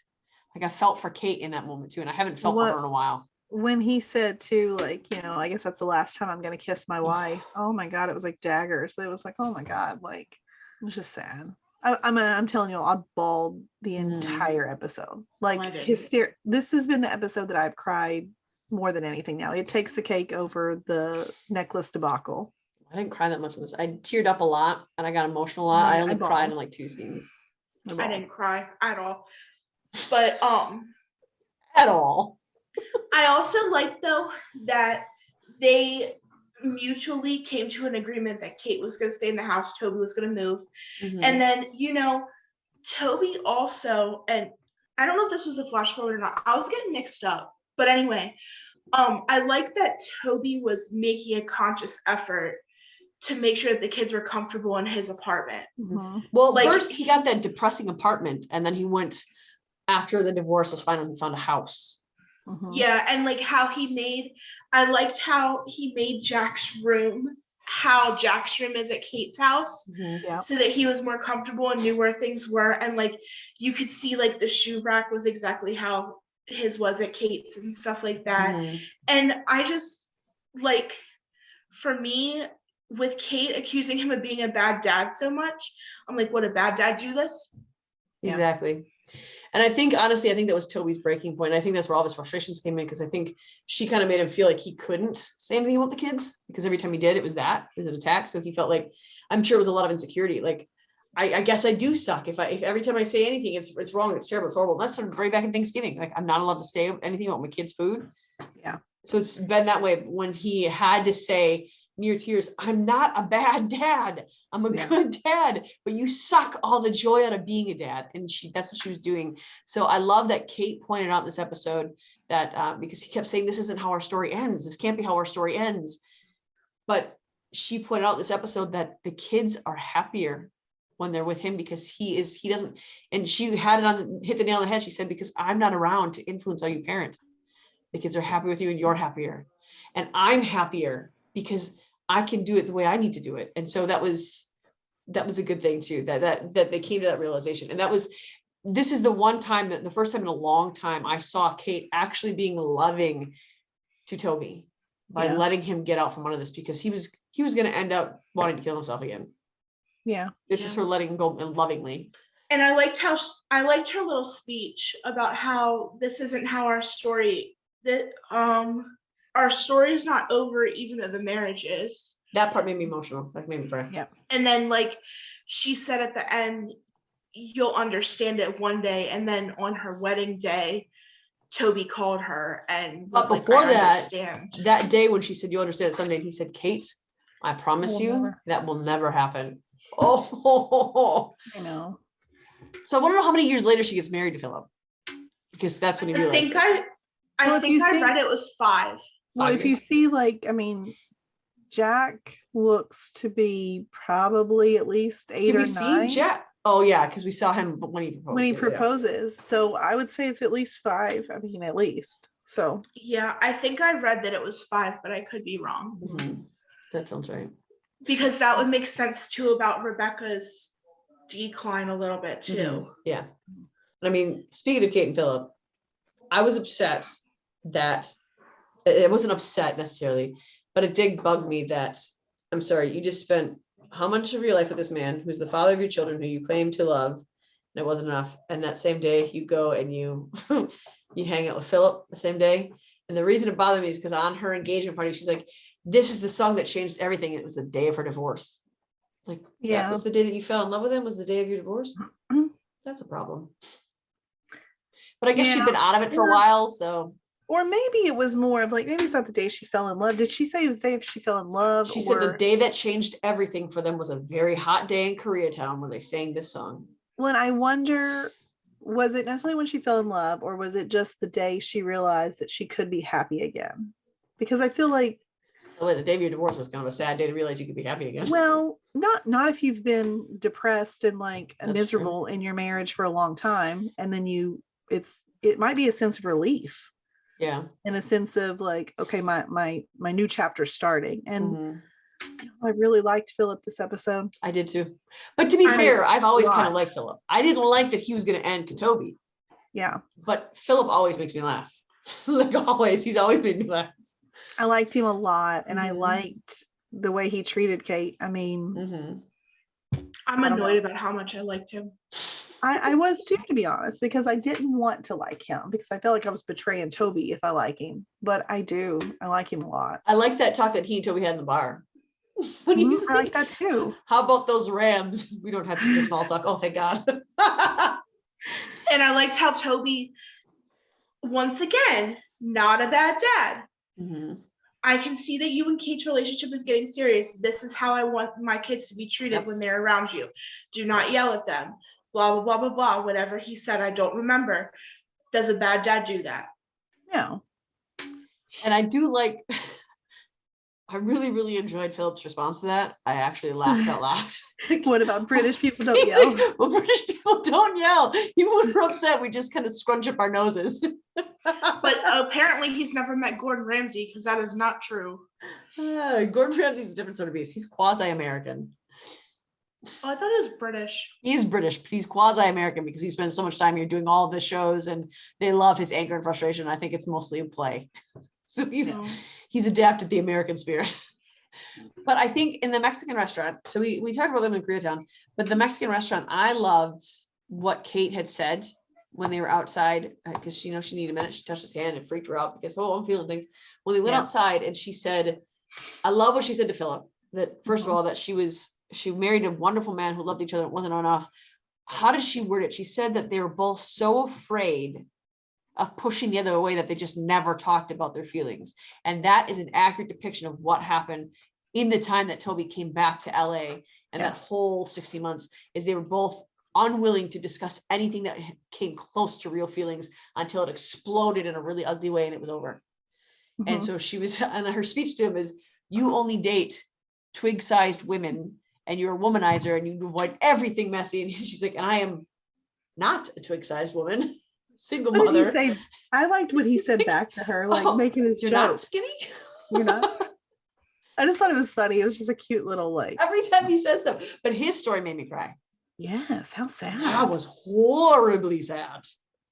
[SPEAKER 4] Like I felt for Kate in that moment too. And I haven't felt for her in a while.
[SPEAKER 2] When he said too, like, I guess that's the last time I'm going to kiss my wife. Oh my God. It was like daggers. It was like, oh my God. Like, it was just sad. I'm telling you, I bawled the entire episode. Like this has been the episode that I've cried more than anything now. It takes the cake over the necklace debacle.
[SPEAKER 4] I didn't cry that much in this. I teared up a lot and I got emotional a lot. I only cried in like 2 scenes.
[SPEAKER 3] I didn't cry at all. But
[SPEAKER 4] at all.
[SPEAKER 3] I also like though that they mutually came to an agreement that Kate was going to stay in the house, Toby was going to move. And then, Toby also, and I don't know if this was a flash forward or not, I was getting mixed up. But anyway, I like that Toby was making a conscious effort to make sure that the kids were comfortable in his apartment.
[SPEAKER 4] Well, like, first he got that depressing apartment, and then he went after the divorce was final and found a house.
[SPEAKER 3] Yeah, and like I liked how he made Jack's room how Jack's room is at Kate's house, so that he was more comfortable and knew where things were. And like you could see like the shoe rack was exactly how his was at Kate's and stuff like that. And I just like, for me, with Kate accusing him of being a bad dad so much, I'm like, would a bad dad do this?
[SPEAKER 4] Exactly. And I think, honestly, I think that was Toby's breaking point. I think that's where all his frustrations came in, because I think she kind of made him feel like he couldn't say anything about the kids, because every time he did, it was an attack. So he felt like, I'm sure it was a lot of insecurity. Like, I guess I do suck. If every time I say anything, it's wrong, it's terrible, it's horrible. That's sort of right back in Thanksgiving. Like, I'm not allowed to say anything about my kids' food.
[SPEAKER 2] Yeah.
[SPEAKER 4] So it's been that way when he had to say, near tears, I'm not a bad dad. I'm a good dad, but you suck all the joy out of being a dad. And that's what she was doing. So I love that Kate pointed out in this episode that because he kept saying, this isn't how our story ends. This can't be how our story ends. But she pointed out this episode that the kids are happier when they're with him, because he doesn't, and she hit the nail on the head. She said, because I'm not around to influence how you parent. The kids are happy with you and you're happier. And I'm happier because I can do it the way I need to do it. And so that was a good thing too, that they came to that realization. And this is the first time in a long time I saw Kate actually being loving to Toby by letting him get out from under this, because he was going to end up wanting to kill himself again. Yeah. This is her letting him go lovingly.
[SPEAKER 3] And I liked her little speech about how this isn't how our story, that our story is not over, even though the marriage is.
[SPEAKER 4] That part made me emotional. That made me cry.
[SPEAKER 2] Yeah.
[SPEAKER 3] And then, like she said at the end, you'll understand it one day. And then on her wedding day, Toby called her and was
[SPEAKER 4] but before that day when she said, you'll understand it someday, he said, Kate, I promise you that will never happen. Oh,
[SPEAKER 2] I know.
[SPEAKER 3] So
[SPEAKER 4] I want to know how many years later she gets married to Philip, because that's when he realized.
[SPEAKER 3] I think I read it was 5.
[SPEAKER 2] Well, if you see, like, I mean, Jack looks to be probably at least 8
[SPEAKER 4] Did
[SPEAKER 2] or
[SPEAKER 4] we
[SPEAKER 2] 9
[SPEAKER 4] see Jack? Oh yeah, because we saw him when he proposed.
[SPEAKER 2] when he
[SPEAKER 4] Yeah.
[SPEAKER 2] proposes. So I would say it's at least 5. I mean, at least. So
[SPEAKER 3] Yeah, I think I read that it was 5, but I could be wrong.
[SPEAKER 4] Mhm. That sounds right.
[SPEAKER 3] Because that would make sense too about Rebecca's decline a little bit too.
[SPEAKER 4] Yeah. I mean, speaking of Kate and Philip, I was upset that it wasn't upset necessarily, but it did bug me that I'm sorry, you just spent how much of your life with this man who's the father of your children who you claim to love, and it wasn't enough. And that same day you go and you you hang out with Philip the same day. And the reason it bothered me is because on her engagement party, she's like, this is the song that changed everything. It was the day of her divorce. Like,
[SPEAKER 2] yeah.
[SPEAKER 4] that was the day that you fell in love with him, was the day of your divorce. That's a problem. But I guess she'd been out of it for a while, so.
[SPEAKER 2] Or maybe it was more of like, maybe it's not the day she fell in love. Did she say it was the day she fell in love?
[SPEAKER 4] She said the day that changed everything for them was a very hot day in Koreatown when they sang this song.
[SPEAKER 2] When I wonder, was it necessarily when she fell in love, or was it just the day she realized that she could be happy again? Because I feel like,
[SPEAKER 4] the day of your divorce was kind of a sad day to realize you could be happy again.
[SPEAKER 2] well, not if you've been depressed and like
[SPEAKER 4] That's
[SPEAKER 2] miserable in your marriage for a long time, and then it might be a sense of relief.
[SPEAKER 4] Yeah.
[SPEAKER 2] In a sense of like, okay, my new chapter starting. And
[SPEAKER 4] Mhm.
[SPEAKER 2] I really liked Philip this episode.
[SPEAKER 4] I did too. But to be fair, I've always kind of
[SPEAKER 2] lot.
[SPEAKER 4] liked Philip. I didn't like that he was going to end Katobi.
[SPEAKER 2] Yeah.
[SPEAKER 4] But Philip always makes me laugh. Like always. He's always made me laugh.
[SPEAKER 2] I liked him a lot, and I
[SPEAKER 4] Mhm.
[SPEAKER 2] liked the way he treated Kate. I mean,
[SPEAKER 4] Mhm.
[SPEAKER 3] I'm
[SPEAKER 2] I don't
[SPEAKER 3] annoyed
[SPEAKER 2] know.
[SPEAKER 3] about how much I liked him.
[SPEAKER 2] I was too, to be honest, because I didn't want to like him because I felt like I was betraying Toby if I like him. But I do. I like him a lot.
[SPEAKER 4] I like that talk that he and Toby had in the bar. When
[SPEAKER 2] Mhm,
[SPEAKER 4] he's
[SPEAKER 2] I like that too.
[SPEAKER 4] how about those Rams? We don't have to do the small talk. Oh, thank God.
[SPEAKER 3] And I liked how Toby, once again, not a bad dad.
[SPEAKER 4] Mhm.
[SPEAKER 3] I can see that you and Kate's relationship is getting serious. This is how I want my kids to be treated
[SPEAKER 4] Yep.
[SPEAKER 3] when they're around you. Do not yell at them. Blah, blah, blah, blah, blah. Whatever he said, I don't remember. Does a bad dad do that?
[SPEAKER 2] No.
[SPEAKER 4] And I do like, I really, really enjoyed Philip's response to that. I actually laughed out loud. Like,
[SPEAKER 2] What about British people don't
[SPEAKER 4] he's
[SPEAKER 2] yell?
[SPEAKER 4] like, well, British people don't yell. Even when we're upset, we just kind of scrunch up our noses.
[SPEAKER 3] But apparently he's never met Gordon Ramsay because that is not true.
[SPEAKER 4] Gordon Ramsay's a different sort of beast. He's quasi-American.
[SPEAKER 3] Oh, I thought it was British.
[SPEAKER 4] He's British, but he's quasi-American because he spends so much time here doing all the shows, and they love his anger and frustration. I think it's mostly in play. So he's adapted the American spirit. But I think in the Mexican restaurant, so we talked about them in Koreatown, but the Mexican restaurant, I loved what Kate had said when they were outside, because she needed a minute. She touched his hand and freaked her out because, oh, I'm feeling things. When they went outside, and she said, I love what she said to Philip, that first of all, that she married a wonderful man who loved each other. It wasn't enough. How did she word it? She said that they were both so afraid of pushing the other away that they just never talked about their feelings. And that is an accurate depiction of what happened in the time that Toby came back to LA, and that whole 60 months is they were both unwilling to discuss anything that came close to real feelings until it exploded in a really ugly way and it was over.
[SPEAKER 2] Mhm.
[SPEAKER 4] And so she was, and her speech to him is, you only date twig-sized women and you're a womanizer and you avoid everything messy. And she's like, and I am not a twig-sized woman, single
[SPEAKER 2] What did he
[SPEAKER 4] mother.
[SPEAKER 2] say? I liked what he said back to her, like making his
[SPEAKER 4] You're
[SPEAKER 2] joke.
[SPEAKER 4] not skinny?
[SPEAKER 2] You're not. I just thought it was funny. It was just a cute little like.
[SPEAKER 4] Every time he says that, but his story made me cry.
[SPEAKER 2] Yes, how sad.
[SPEAKER 4] That was horribly sad.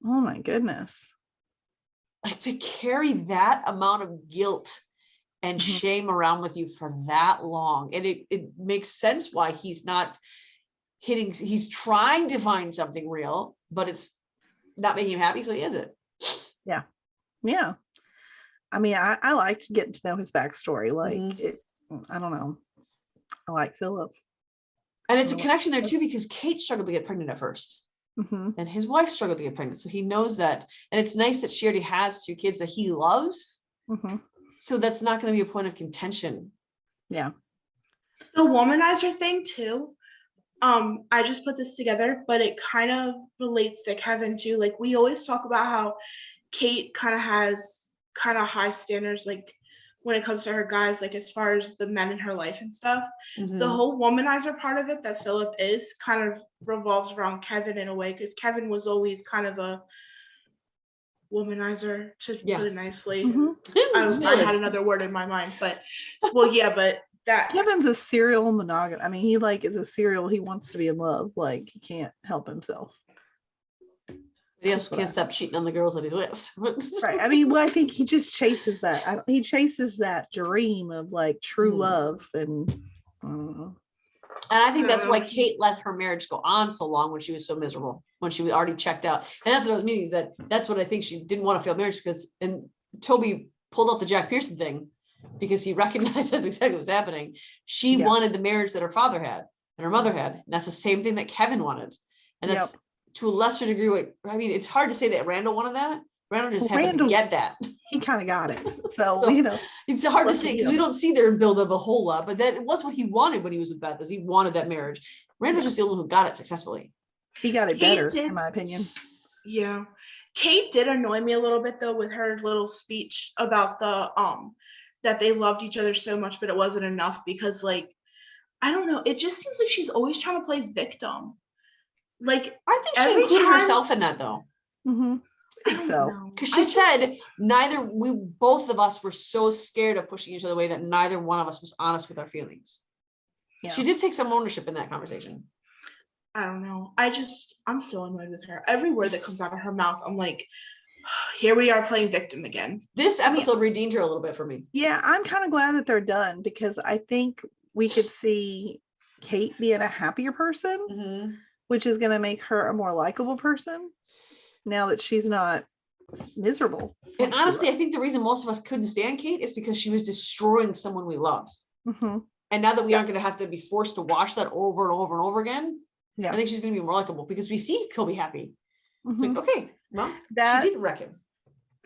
[SPEAKER 2] Oh my goodness.
[SPEAKER 4] Like to carry that amount of guilt and shame around with you for that long. And it makes sense why he's not he's trying to find something real, but it's not making him happy. So he ends it.
[SPEAKER 2] Yeah. Yeah. I mean, I liked getting to know his backstory. Like I don't know. I like Philip.
[SPEAKER 4] And it's a connection there too, because Kate struggled to get pregnant at first. And his wife struggled to get pregnant. So he knows that. And it's nice that she already has 2 kids that he loves. So that's not going to be a point of contention.
[SPEAKER 2] Yeah.
[SPEAKER 3] The womanizer thing too. I just put this together, but it kind of relates to Kevin too. Like we always talk about how Kate kind of has high standards, like when it comes to her guys, like as far as the men in her life and stuff.
[SPEAKER 4] Mhm.
[SPEAKER 3] The whole womanizer part of it that Philip is kind of revolves around Kevin in a way, because Kevin was always kind of a womanizer, to put it nicely.
[SPEAKER 2] Mhm.
[SPEAKER 3] I had another word in my mind, but but that
[SPEAKER 2] Kevin's a serial monogamy. I mean, he like is a serial. He wants to be in love. Like he can't help himself.
[SPEAKER 4] He also can't stop cheating on the girls that he's with.
[SPEAKER 2] Right. I mean, well, I think he just chases that. He chases that dream of like true love, and I don't know.
[SPEAKER 4] And I think that's why Kate let her marriage go on so long when she was so miserable, when she was already checked out. And that's what I was meaning, is that's what I think she didn't want to fail marriage, because, and Toby pulled out the Jack Pearson thing because he recognized that's exactly what was happening. She wanted the marriage that her father had and her mother had. And that's the same thing that Kevin wanted. And that's to a lesser degree what, I mean, it's hard to say that Randall wanted that. Randall just happened to get that.
[SPEAKER 2] He kind of got it. So, you know,
[SPEAKER 4] it's hard to say because we don't see their build up a whole lot, but that was what he wanted when he was with Beth, is he wanted that marriage. Randall's just the only one who got it successfully.
[SPEAKER 2] He got it better, in my opinion.
[SPEAKER 3] Yeah. Kate did annoy me a little bit though with her little speech about the that they loved each other so much, but it wasn't enough, because like, I don't know, it just seems like she's always trying to play victim. Like,
[SPEAKER 4] I think she included herself in that though.
[SPEAKER 2] Mm-hmm. I think so.
[SPEAKER 4] Because she said both of us were so scared of pushing each other away that neither one of us was honest with our feelings. Yeah. She did take some ownership in that conversation.
[SPEAKER 3] I don't know. I'm so annoyed with her. Every word that comes out of her mouth, I'm like, here we are playing victim again.
[SPEAKER 4] This episode redeemed her a little bit for me.
[SPEAKER 2] Yeah, I'm kind of glad that they're done, because I think we could see Kate being a happier person, which is going to make her a more likable person now that she's not miserable.
[SPEAKER 4] And honestly, I think the reason most of us couldn't stand Kate is because she was destroying someone we loved. And now that we aren't going to have to be forced to watch that over and over and over again, I think she's going to be more likable because we see Toby happy. It's like, okay, well, she didn't wreck him.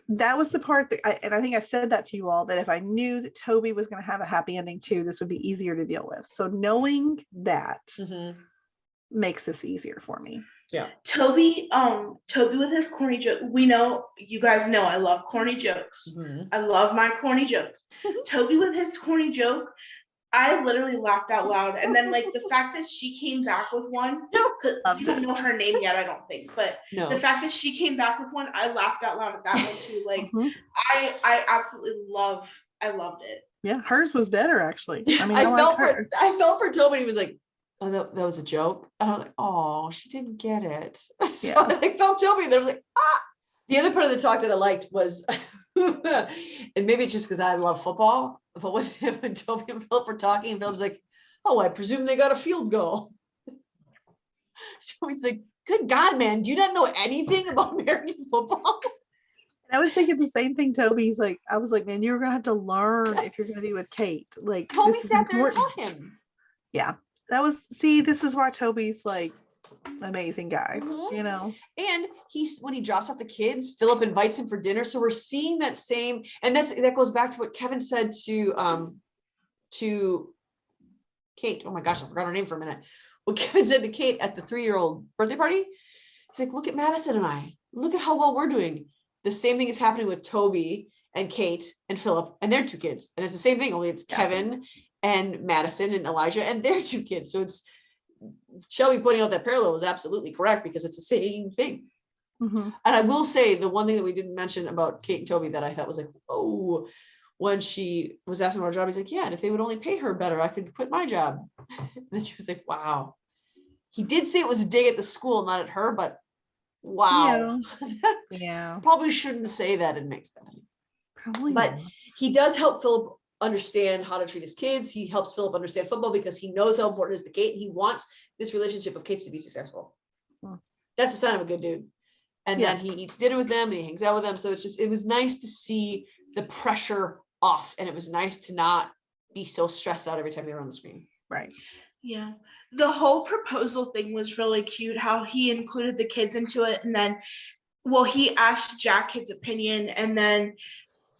[SPEAKER 2] That was the part that I think I said that to you all, that if I knew that Toby was going to have a happy ending too, this would be easier to deal with. So knowing that makes this easier for me.
[SPEAKER 4] Yeah.
[SPEAKER 3] Toby with his corny joke. We know, you guys know I love corny jokes. I love my corny jokes. Toby with his corny joke, I literally laughed out loud. And then like the fact that she came back with one, you don't know her name yet, I don't think, but the fact that she came back with one, I laughed out loud at that one too. Like I absolutely loved it.
[SPEAKER 2] Yeah, hers was better actually. I mean,
[SPEAKER 4] I felt for Toby. He was like, oh, that was a joke. And I was like, oh, she didn't get it. So I felt Toby. There was like, ah. The other part of the talk that I liked was, and maybe it's just because I love football, but with him and Toby and Philip were talking, and Philip's like, oh, I presume they got a field goal. So he's like, good God, man, do you not know anything about American football?
[SPEAKER 2] I was thinking the same thing. Toby's like, I was like, man, you're gonna have to learn if you're gonna be with Kate. Like,
[SPEAKER 4] Toby sat there and taught him.
[SPEAKER 2] Yeah, this is why Toby's like amazing guy, you know.
[SPEAKER 4] And when he drops off the kids, Philip invites him for dinner. So we're seeing that same, and that goes back to what Kevin said to Kate. Oh my gosh, I forgot her name for a minute. What Kevin said to Kate at the 3-year-old birthday party. He's like, look at Madison and I. Look at how well we're doing. The same thing is happening with Toby and Kate and Philip and their 2 kids. And it's the same thing, only it's Kevin and Madison and Elijah and their 2 kids. So it's Shelby pointing out that parallel was absolutely correct, because it's the same thing. And I will say the one thing that we didn't mention about Kate and Toby that I thought was like, oh, when she was asking about her job, he's like, yeah, and if they would only pay her better, I could quit my job. And then she was like, wow. He did say it was a dig at the school, not at her, but wow.
[SPEAKER 2] Yeah.
[SPEAKER 4] Probably shouldn't say that in Mixed Company.
[SPEAKER 2] Probably
[SPEAKER 4] but
[SPEAKER 2] not.
[SPEAKER 4] He does help Philip understand how to treat his kids. He helps Philip understand football because he knows how important it is to Kate. He wants this relationship of Kate's to be successful. That's a sign of a good dude. And then he eats dinner with them and he hangs out with them. So it was nice to see the pressure off, and it was nice to not be so stressed out every time they were on the screen.
[SPEAKER 2] Right.
[SPEAKER 3] Yeah. The whole proposal thing was really cute, how he included the kids into it. And then, he asked Jack his opinion. And then,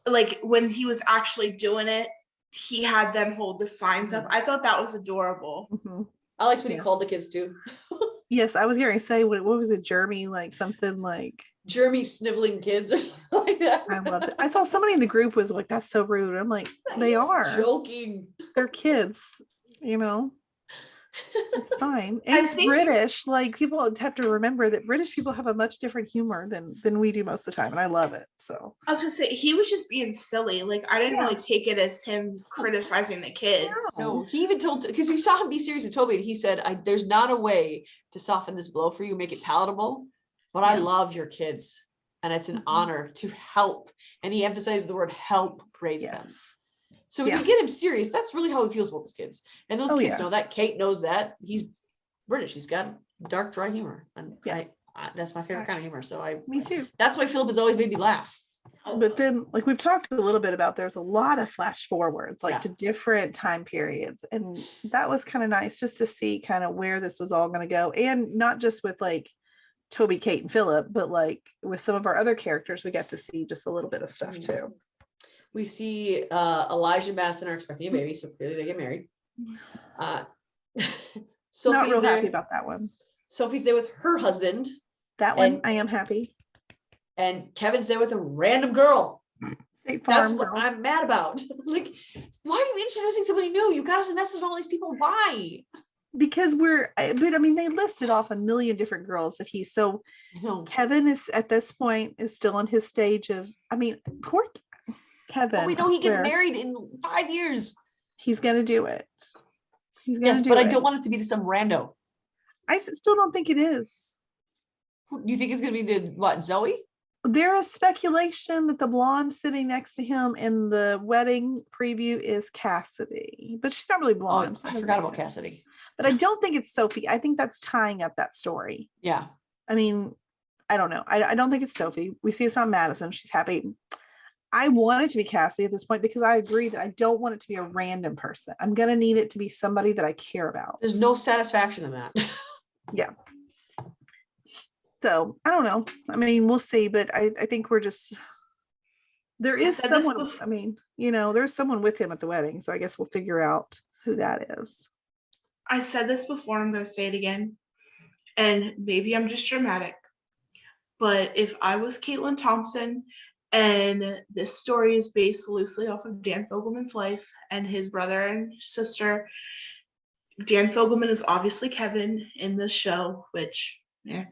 [SPEAKER 3] like, when he was actually doing it, he had them hold the signs up. I thought that was adorable.
[SPEAKER 4] I liked what he called the kids too.
[SPEAKER 2] Yes, I was going to say, what was it, Jeremy? Like something like
[SPEAKER 4] Jeremy sniveling kids or something like that.
[SPEAKER 2] I love it. I saw somebody in the group was like, "That's so rude." I'm like, they are
[SPEAKER 4] joking.
[SPEAKER 2] They're kids, you know. It's fine. And
[SPEAKER 3] I
[SPEAKER 2] it's
[SPEAKER 3] think-
[SPEAKER 2] British. Like, people have to remember that British people have a much different humor than we do most of the time, and I love it. So
[SPEAKER 3] I was gonna say he was just being silly. Like I didn't
[SPEAKER 2] Yeah.
[SPEAKER 3] really take it as him criticizing the kids.
[SPEAKER 4] No, he even told, because we saw him be serious with Toby, and he said, there's not a way to soften this blow for you, make it palatable, but I
[SPEAKER 2] Yeah.
[SPEAKER 4] love your kids, and it's an
[SPEAKER 2] Mhm.
[SPEAKER 4] honor to help. And he emphasized the word help raise them.
[SPEAKER 2] yes.
[SPEAKER 4] So when
[SPEAKER 2] Yeah.
[SPEAKER 4] you get him serious, that's really how he feels about his kids. And those
[SPEAKER 2] Oh,
[SPEAKER 4] kids
[SPEAKER 2] yeah.
[SPEAKER 4] know that. Kate knows that. He's British. He's got dark, dry humor. And
[SPEAKER 2] Yeah.
[SPEAKER 4] I that's my favorite kind of humor. So
[SPEAKER 2] Me too.
[SPEAKER 4] that's why Philip has always made me laugh.
[SPEAKER 2] But then, like we've talked a little bit about, there's a lot of flash forwards, like
[SPEAKER 4] Yeah.
[SPEAKER 2] to different time periods. And that was kind of nice just to see kind of where this was all going to go. And not just with like Toby, Kate, and Philip, but like with some of our other characters, we got to see just a little bit of stuff too.
[SPEAKER 4] We see Elijah and Madison are expecting a baby, so clearly they get married. Sophie's
[SPEAKER 2] Not real
[SPEAKER 4] there.
[SPEAKER 2] happy about that one.
[SPEAKER 4] Sophie's there with her husband,
[SPEAKER 2] That one,
[SPEAKER 4] And-
[SPEAKER 2] I am happy.
[SPEAKER 4] and Kevin's there with a random girl.
[SPEAKER 2] State
[SPEAKER 4] That's
[SPEAKER 2] Farm
[SPEAKER 4] what
[SPEAKER 2] girl.
[SPEAKER 4] I'm mad about. Like, why are you introducing somebody new? You got us invested in all these people. Why?
[SPEAKER 2] Because but I mean, they listed off a million different girls that he's so.
[SPEAKER 4] I know.
[SPEAKER 2] Kevin is at this point is still in his stage of, I mean, poor Kevin.
[SPEAKER 4] But we know
[SPEAKER 2] I
[SPEAKER 4] he gets
[SPEAKER 2] swear,
[SPEAKER 4] married in 5 years.
[SPEAKER 2] he's gonna do it. He's gonna
[SPEAKER 4] Yes,
[SPEAKER 2] do
[SPEAKER 4] but
[SPEAKER 2] it.
[SPEAKER 4] I don't want it to be to some rando.
[SPEAKER 2] I still don't think it is.
[SPEAKER 4] Do you think it's gonna be to what, Zoe?
[SPEAKER 2] There is speculation that the blonde sitting next to him in the wedding preview is Cassidy, but she's not really
[SPEAKER 4] Oh,
[SPEAKER 2] blonde. so
[SPEAKER 4] I
[SPEAKER 2] it doesn't
[SPEAKER 4] forgot
[SPEAKER 2] make
[SPEAKER 4] about
[SPEAKER 2] sense.
[SPEAKER 4] Cassidy.
[SPEAKER 2] But I don't think it's Sophie. I think that's tying up that story.
[SPEAKER 4] Yeah.
[SPEAKER 2] I mean, I don't know. I don't think it's Sophie. We see it's not Madison. She's happy. I want it to be Cassie at this point because I agree that I don't want it to be a random person. I'm going to need it to be somebody that I care about.
[SPEAKER 4] There's no satisfaction in that.
[SPEAKER 2] Yeah. So I don't know. I mean, we'll see, but I think we're just, there is
[SPEAKER 3] said this
[SPEAKER 2] someone, I mean, you know, there's someone with him at the wedding. So I guess we'll figure out who that is.
[SPEAKER 3] I said this before, I'm going to say it again. And maybe I'm just dramatic. But if I was Caitlin Thompson and this story is based loosely off of Dan Fogelman's life and his brother and sister, Dan Fogelman is obviously Kevin in this show, which, yeah.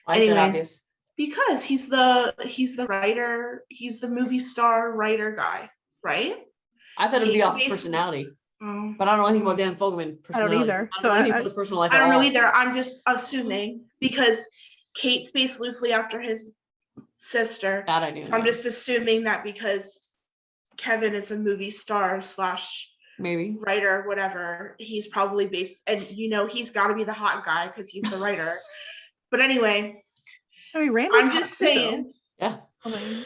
[SPEAKER 4] I said
[SPEAKER 3] Anyway.
[SPEAKER 4] obvious.
[SPEAKER 3] Because he's the writer, he's the movie star writer guy, right?
[SPEAKER 4] I thought it would be
[SPEAKER 3] Kate's
[SPEAKER 4] off
[SPEAKER 3] based-
[SPEAKER 4] personality,
[SPEAKER 3] Um,
[SPEAKER 4] but I don't know anything about Dan Fogelman personality.
[SPEAKER 2] either.
[SPEAKER 4] I
[SPEAKER 2] So
[SPEAKER 4] don't know anything
[SPEAKER 2] I-
[SPEAKER 4] about his personal life
[SPEAKER 3] I
[SPEAKER 4] at
[SPEAKER 3] don't know
[SPEAKER 4] all.
[SPEAKER 3] either. I'm just assuming because Kate's based loosely after his sister.
[SPEAKER 4] That I knew.
[SPEAKER 3] So I'm
[SPEAKER 4] yeah.
[SPEAKER 3] just assuming that because Kevin is a movie star /
[SPEAKER 4] Maybe.
[SPEAKER 3] writer, whatever, he's probably based, and he's got to be the hot guy because he's the writer. But anyway,
[SPEAKER 2] I mean, Randall's
[SPEAKER 3] I'm
[SPEAKER 2] hot
[SPEAKER 3] just
[SPEAKER 2] too.
[SPEAKER 3] saying.
[SPEAKER 4] Yeah.
[SPEAKER 2] I mean,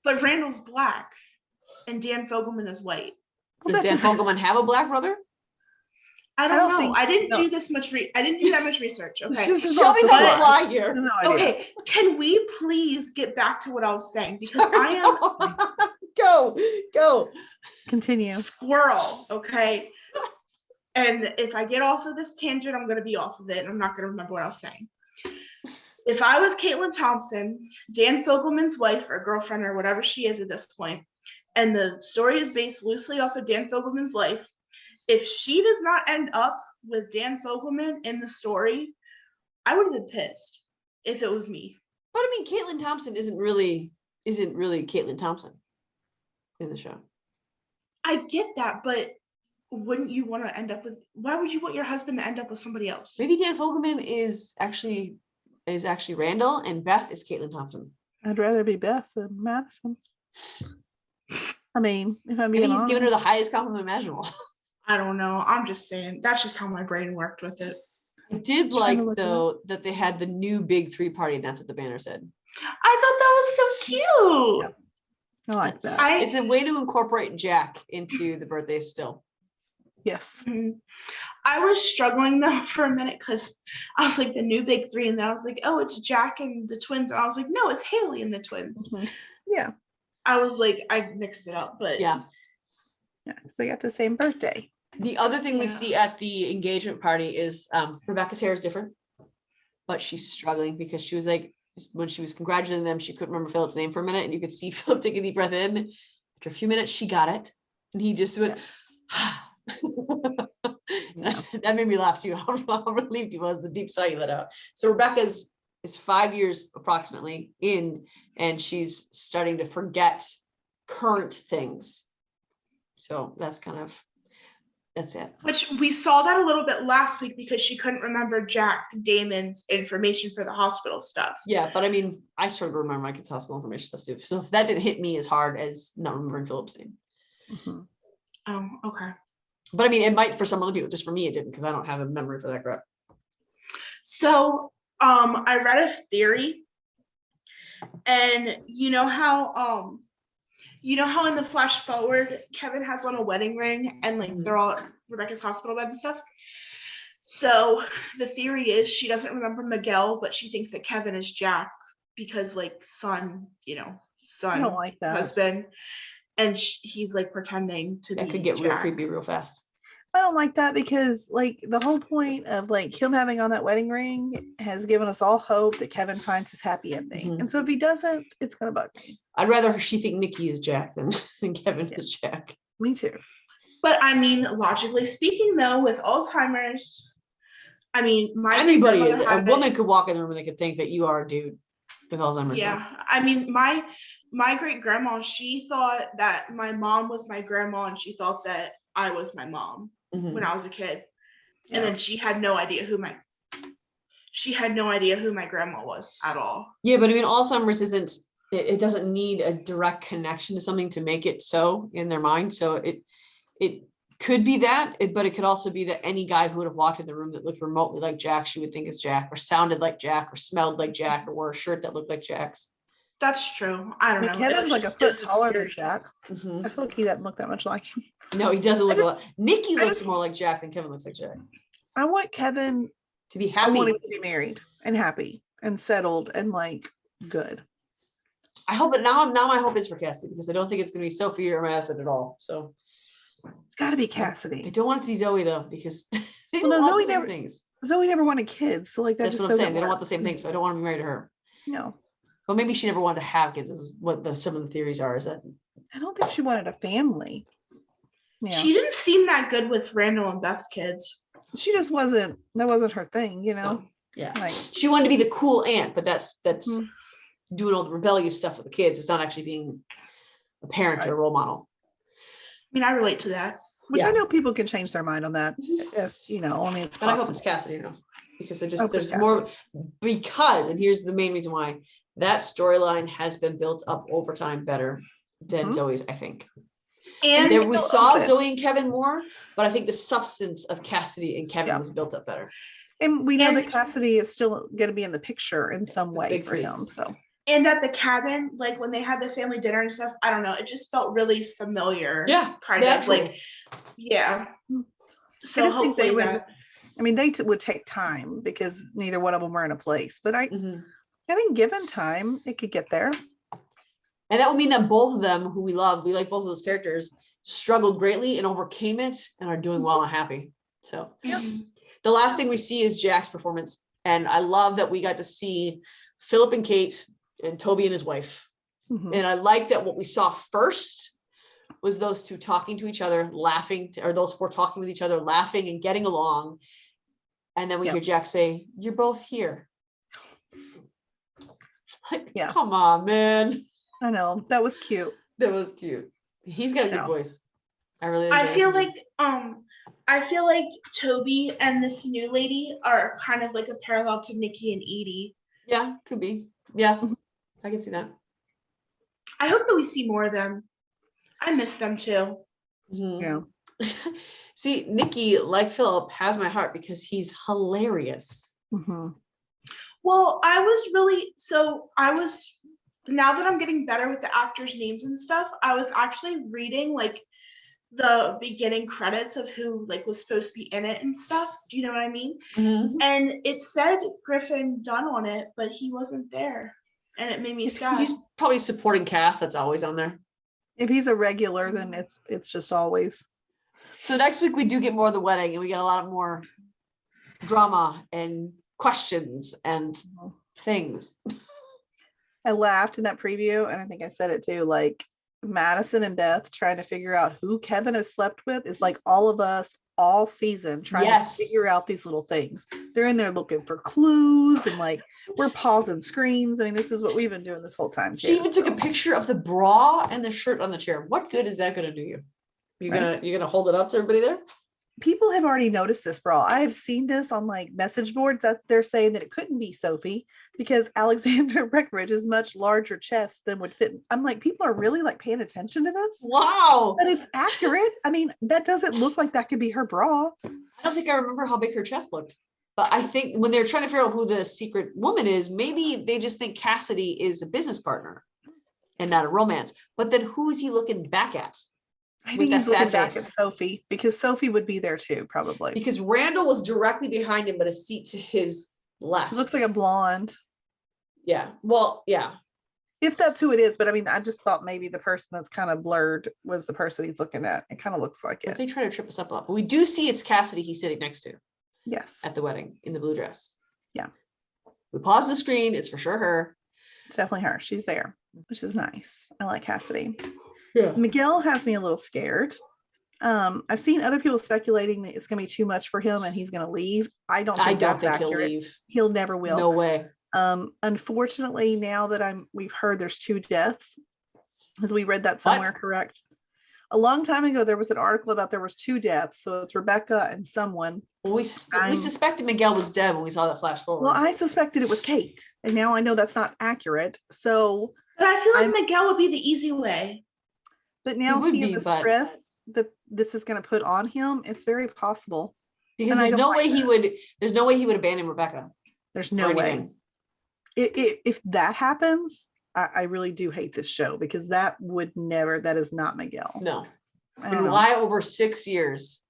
[SPEAKER 3] But Randall's black, and Dan Fogelman is white.
[SPEAKER 2] well,
[SPEAKER 4] Does Dan
[SPEAKER 2] that's just-
[SPEAKER 4] Fogelman have a black brother?
[SPEAKER 3] I don't
[SPEAKER 2] don't
[SPEAKER 3] know.
[SPEAKER 2] think-
[SPEAKER 3] I didn't
[SPEAKER 2] no.
[SPEAKER 3] do this much. I didn't do that much research. Okay.
[SPEAKER 2] This is
[SPEAKER 4] Shelby's
[SPEAKER 2] off
[SPEAKER 4] on
[SPEAKER 2] the
[SPEAKER 4] the
[SPEAKER 2] fly.
[SPEAKER 4] fly
[SPEAKER 2] She
[SPEAKER 4] here.
[SPEAKER 2] has no idea.
[SPEAKER 3] Okay. Can we please get back to what I was saying? Because I am
[SPEAKER 4] Go.
[SPEAKER 2] Continue.
[SPEAKER 3] squirrel. Okay. And if I get off of this tangent, I'm going to be off of it. And I'm not going to remember what I was saying. If I was Caitlin Thompson, Dan Fogelman's wife or girlfriend or whatever she is at this point, and the story is based loosely off of Dan Fogelman's life, if she does not end up with Dan Fogelman in the story, I would have been pissed if it was me.
[SPEAKER 4] But I mean, Caitlin Thompson isn't really Caitlin Thompson in the show.
[SPEAKER 3] I get that, but wouldn't you want to end up with, why would you want your husband to end up with somebody else?
[SPEAKER 4] Maybe Dan Fogelman is actually Randall, and Beth is Caitlin Thompson.
[SPEAKER 2] I'd rather be Beth than Madison. I mean, if I'm
[SPEAKER 4] Maybe
[SPEAKER 2] being
[SPEAKER 4] he's giving her
[SPEAKER 2] honest.
[SPEAKER 4] the highest compliment imaginable.
[SPEAKER 3] I don't know. I'm just saying, that's just how my brain worked with it.
[SPEAKER 4] I did
[SPEAKER 2] Trying
[SPEAKER 4] like
[SPEAKER 2] to look it
[SPEAKER 4] though that they had the new big 3 party, and that's what the banner said.
[SPEAKER 3] I thought that was so cute.
[SPEAKER 2] Yep. I like that.
[SPEAKER 4] It's a way to incorporate Jack into the birthday still.
[SPEAKER 2] Yes.
[SPEAKER 3] I was struggling though for a minute because I was like the new big 3, and then I was like, oh, it's Jack and the twins, and I was like, no, it's Haley and the twins.
[SPEAKER 2] Mhm. Yeah.
[SPEAKER 3] I was like, I mixed it up, but
[SPEAKER 4] Yeah.
[SPEAKER 2] Yeah. 'Cause they got the same birthday.
[SPEAKER 4] The other thing we
[SPEAKER 3] Yeah.
[SPEAKER 4] see at the engagement party is Rebecca's hair is different, but she's struggling because she was like, when she was congratulating them, she couldn't remember Philip's name for a minute, and you could see Philip take a deep breath in. After a few minutes, she got it, and he just went.
[SPEAKER 2] Yeah.
[SPEAKER 4] That made me laugh too. How relieved he was, the deep sigh he let out. So Rebecca's is 5 years approximately in, and she's starting to forget current things. So that's it.
[SPEAKER 3] Which we saw that a little bit last week because she couldn't remember Jack Damon's information for the hospital stuff.
[SPEAKER 4] Yeah, but I mean, I struggle to remember my kids' hospital information stuff too. So if that didn't hit me as hard as not remembering Philip's name.
[SPEAKER 2] Mm-hmm.
[SPEAKER 3] Oh, okay.
[SPEAKER 4] But I mean, it might for some other people. Just for me, it didn't, because I don't have a memory for that crap.
[SPEAKER 3] So I read a theory, and you know how in the flash forward Kevin has on a wedding ring and like they're all at Rebecca's hospital bed and stuff. So the theory is she doesn't remember Miguel, but she thinks that Kevin is Jack because like son,
[SPEAKER 2] I don't like that.
[SPEAKER 3] husband, and he's like pretending to be
[SPEAKER 4] That could get
[SPEAKER 3] Jack.
[SPEAKER 4] real creepy real fast.
[SPEAKER 2] I don't like that because like the whole point of like him having on that wedding ring has given us all hope that Kevin finds his happy ending.
[SPEAKER 4] Mhm.
[SPEAKER 2] And so if he doesn't, it's gonna bug me.
[SPEAKER 4] I'd rather she think Nikki is Jack than Kevin is Jack.
[SPEAKER 2] Me too.
[SPEAKER 3] But I mean, logically speaking, though, with Alzheimer's, I mean,
[SPEAKER 4] Anybody is. A woman could walk in the room and they could think that you are a dude with Alzheimer's.
[SPEAKER 3] Yeah, I mean, my great grandma, she thought that my mom was my grandma, and she thought that I was my mom when I was a kid, and then she had no idea who my grandma was at all.
[SPEAKER 4] Yeah, but I mean, Alzheimer's isn't. It doesn't need a direct connection to something to make it so in their mind. So it could be that, but it could also be that any guy who would have walked in the room that looked remotely like Jack, she would think is Jack, or sounded like Jack, or smelled like Jack, or wore a shirt that looked like Jack's.
[SPEAKER 3] That's true. I don't know.
[SPEAKER 2] Kevin's like a foot taller than
[SPEAKER 3] scary.
[SPEAKER 2] Jack.
[SPEAKER 4] Mm-hmm.
[SPEAKER 2] I feel like he doesn't look that much like him.
[SPEAKER 4] No, he doesn't look a lot. Nikki looks more like Jack than Kevin looks like Jack.
[SPEAKER 2] I want Kevin
[SPEAKER 4] To be
[SPEAKER 2] I
[SPEAKER 4] happy.
[SPEAKER 2] want him to be married and happy and settled and like good.
[SPEAKER 4] I hope it now my hope is for Cassidy, because I don't think it's going to be Sophie or Madison at all. So
[SPEAKER 2] It's got to be
[SPEAKER 4] I
[SPEAKER 2] Cassidy.
[SPEAKER 4] don't want it to be Zoe though, because they
[SPEAKER 2] Well,
[SPEAKER 4] don't
[SPEAKER 2] no,
[SPEAKER 4] want
[SPEAKER 2] Zoe
[SPEAKER 4] the same
[SPEAKER 2] never-
[SPEAKER 4] things.
[SPEAKER 2] Zoe never wanted kids, so like that
[SPEAKER 4] That's
[SPEAKER 2] just
[SPEAKER 4] what I'm saying.
[SPEAKER 2] doesn't
[SPEAKER 4] They don't
[SPEAKER 2] work.
[SPEAKER 4] want the same thing, so I don't want to be married to her.
[SPEAKER 2] No,
[SPEAKER 4] But maybe she never wanted to have kids. Is what some of the theories are. Is that
[SPEAKER 2] I don't think she wanted a family. Yeah,
[SPEAKER 3] She didn't seem that good with Randall and Beth's kids.
[SPEAKER 2] she just wasn't. That wasn't her thing, you know.
[SPEAKER 4] yeah,
[SPEAKER 2] Like
[SPEAKER 4] she wanted to be the cool aunt, but that's
[SPEAKER 2] Mhm.
[SPEAKER 4] doing all the rebellious stuff with the kids. It's not actually being a parent or a role model.
[SPEAKER 3] I mean, I relate to that.
[SPEAKER 2] which
[SPEAKER 4] Yeah.
[SPEAKER 2] I know people can change their mind on that. If I mean, it's
[SPEAKER 4] But I hope
[SPEAKER 2] possible.
[SPEAKER 4] it's Cassidy now, because
[SPEAKER 2] I hope
[SPEAKER 4] there's
[SPEAKER 2] it's
[SPEAKER 4] more, because, and here's the main reason why, that storyline has been built up over time better than
[SPEAKER 2] Mhm.
[SPEAKER 4] Zoe's, I think.
[SPEAKER 3] And
[SPEAKER 4] There we
[SPEAKER 2] built
[SPEAKER 4] saw
[SPEAKER 2] up it.
[SPEAKER 4] Zoe and Kevin more, but I think the substance of Cassidy and Kevin
[SPEAKER 2] Yeah.
[SPEAKER 4] was built up better.
[SPEAKER 2] And we know
[SPEAKER 3] And-
[SPEAKER 2] that Cassidy is still going to be in the picture in some way
[SPEAKER 4] big
[SPEAKER 2] for
[SPEAKER 4] creep.
[SPEAKER 2] him. So
[SPEAKER 3] and at the cabin, like when they had the family dinner and stuff, I don't know, it just felt really familiar.
[SPEAKER 4] Yeah,
[SPEAKER 3] kind
[SPEAKER 4] natural.
[SPEAKER 3] of like, yeah. So
[SPEAKER 2] I just think they
[SPEAKER 3] hopefully
[SPEAKER 2] would.
[SPEAKER 3] that.
[SPEAKER 2] I mean, they would take time because neither one of them were in a place. But I
[SPEAKER 4] Mhm.
[SPEAKER 2] think given time, it could get there.
[SPEAKER 4] And that would mean that both of them, who we like both of those characters, struggled greatly and overcame it and are doing well and happy. So
[SPEAKER 3] Mhm.
[SPEAKER 4] the last thing we see is Jack's performance. And I love that we got to see Philip and Kate and Toby and his wife.
[SPEAKER 2] Mhm.
[SPEAKER 4] And I like that what we saw first was those two talking to each other, laughing, or those four talking with each other, laughing and getting along. And then we
[SPEAKER 2] Yep.
[SPEAKER 4] hear Jack say, "You're both here." Like,
[SPEAKER 2] Yeah.
[SPEAKER 4] come on, man.
[SPEAKER 2] I know that was cute.
[SPEAKER 4] That was cute. He's got a good
[SPEAKER 2] Yeah.
[SPEAKER 4] voice. I really
[SPEAKER 3] I
[SPEAKER 4] enjoy
[SPEAKER 3] feel
[SPEAKER 4] listening.
[SPEAKER 3] like Toby and this new lady are kind of like a parallel to Nikki and Edie.
[SPEAKER 4] Yeah, could be. Yeah,
[SPEAKER 2] Mhm.
[SPEAKER 4] I can see that.
[SPEAKER 3] I hope that we see more of them. I miss them too.
[SPEAKER 4] Mhm.
[SPEAKER 2] Yeah.
[SPEAKER 4] See, Nikki, like Philip, has my heart because he's hilarious.
[SPEAKER 2] Hmm.
[SPEAKER 3] Well, now that I'm getting better with the actors' names and stuff, I was actually reading like the beginning credits of who like was supposed to be in it and stuff. Do you know what I mean? And it said Griffin Dunn on it, but he wasn't there. And it made me sad.
[SPEAKER 4] He's probably supporting cast that's always on there.
[SPEAKER 2] If he's a regular, then it's just always.
[SPEAKER 4] So next week we do get more of the wedding, and we get a lot more drama and questions and things.
[SPEAKER 2] I laughed in that preview, and I think I said it too. Like Madison and Beth trying to figure out who Kevin has slept with is like all of us all season trying to figure out these little things. They're in there looking for clues, and like we're pausing screens. I mean, this is what we've been doing this whole time.
[SPEAKER 4] She even took a picture of the bra and the shirt on the chair. What good is that going to do you? You're gonna hold it up to everybody there?
[SPEAKER 2] People have already noticed this bra. I have seen this on like message boards that they're saying that it couldn't be Sophie because Alexandra Breckenridge is much larger chest than would fit. I'm like, people are really like paying attention to this.
[SPEAKER 4] Wow.
[SPEAKER 2] But it's accurate. I mean, that doesn't look like that could be her bra.
[SPEAKER 4] I don't think I remember how big her chest looked. But I think when they're trying to figure out who the secret woman is, maybe they just think Cassidy is a business partner and not a romance. But then who is he looking back at?
[SPEAKER 2] I think he's looking back at Sophie because Sophie would be there too, probably.
[SPEAKER 4] Because Randall was directly behind him, but a seat to his left.
[SPEAKER 2] It looks like a blonde.
[SPEAKER 4] Yeah. Well, yeah.
[SPEAKER 2] If that's who it is, but I mean, I just thought maybe the person that's kind of blurred was the person he's looking at. It kind of looks like it.
[SPEAKER 4] They try to trip us up a lot, but we do see it's Cassidy he's sitting next to.
[SPEAKER 2] Yes.
[SPEAKER 4] At the wedding in the blue dress.
[SPEAKER 2] Yeah. We
[SPEAKER 4] pause the screen. It's for sure her.
[SPEAKER 2] It's definitely her. She's there, which is nice. I like Cassidy.
[SPEAKER 4] Yeah.
[SPEAKER 2] Miguel has me a little scared. I've seen other people speculating that it's going to be too much for him and he's going to leave. I don't think
[SPEAKER 4] he'll leave.
[SPEAKER 2] He'll never will.
[SPEAKER 4] No way.
[SPEAKER 2] Unfortunately, now that we've heard there's 2 deaths, as we read that somewhere, correct? A long time ago, there was an article about there was 2 deaths. So it's Rebecca and someone.
[SPEAKER 4] Well, we suspected Miguel was dead when we saw that flash forward.
[SPEAKER 2] Well, I suspected it was Kate, and now I know that's not accurate. So,
[SPEAKER 3] but I feel like Miguel would be the easy way.
[SPEAKER 2] But now seeing the stress that this is going to put on him, it's very possible.
[SPEAKER 4] Because there's no way he would abandon Rebecca.
[SPEAKER 2] There's no way. If that happens, I really do hate this show because that is not Miguel.
[SPEAKER 4] No. And why over 6 years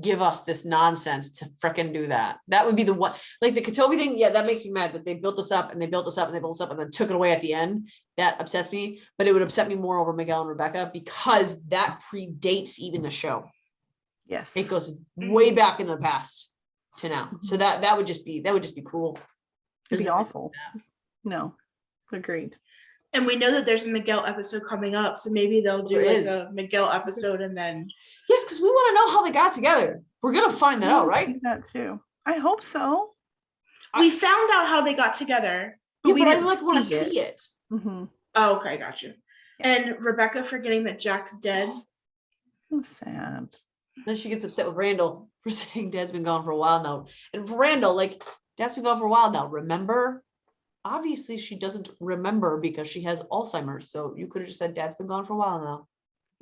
[SPEAKER 4] give us this nonsense to frickin' do that? That would be the one, like the Katobi thing. Yeah, that makes me mad that they built us up and they built us up and they built us up and then took it away at the end. That upsets me, but it would upset me more over Miguel and Rebecca because that predates even the show.
[SPEAKER 2] Yes.
[SPEAKER 4] It goes way back in the past to now. So that would just be cruel.
[SPEAKER 2] It'd be awful. No, agreed.
[SPEAKER 3] And we know that there's a Miguel episode coming up, so maybe they'll do a Miguel episode and then.
[SPEAKER 4] Yes, because we want to know how they got together. We're gonna find that out, right?
[SPEAKER 2] That too. I hope so.
[SPEAKER 3] We found out how they got together.
[SPEAKER 4] But I want to see it.
[SPEAKER 2] Mm-hmm.
[SPEAKER 3] Oh, okay, gotcha. And Rebecca forgetting that Jack's dead.
[SPEAKER 2] That's sad.
[SPEAKER 4] Then she gets upset with Randall for saying Dad's been gone for a while now. And for Randall, like, Dad's been gone for a while now. Remember? Obviously, she doesn't remember because she has Alzheimer's. So you could have just said Dad's been gone for a while now.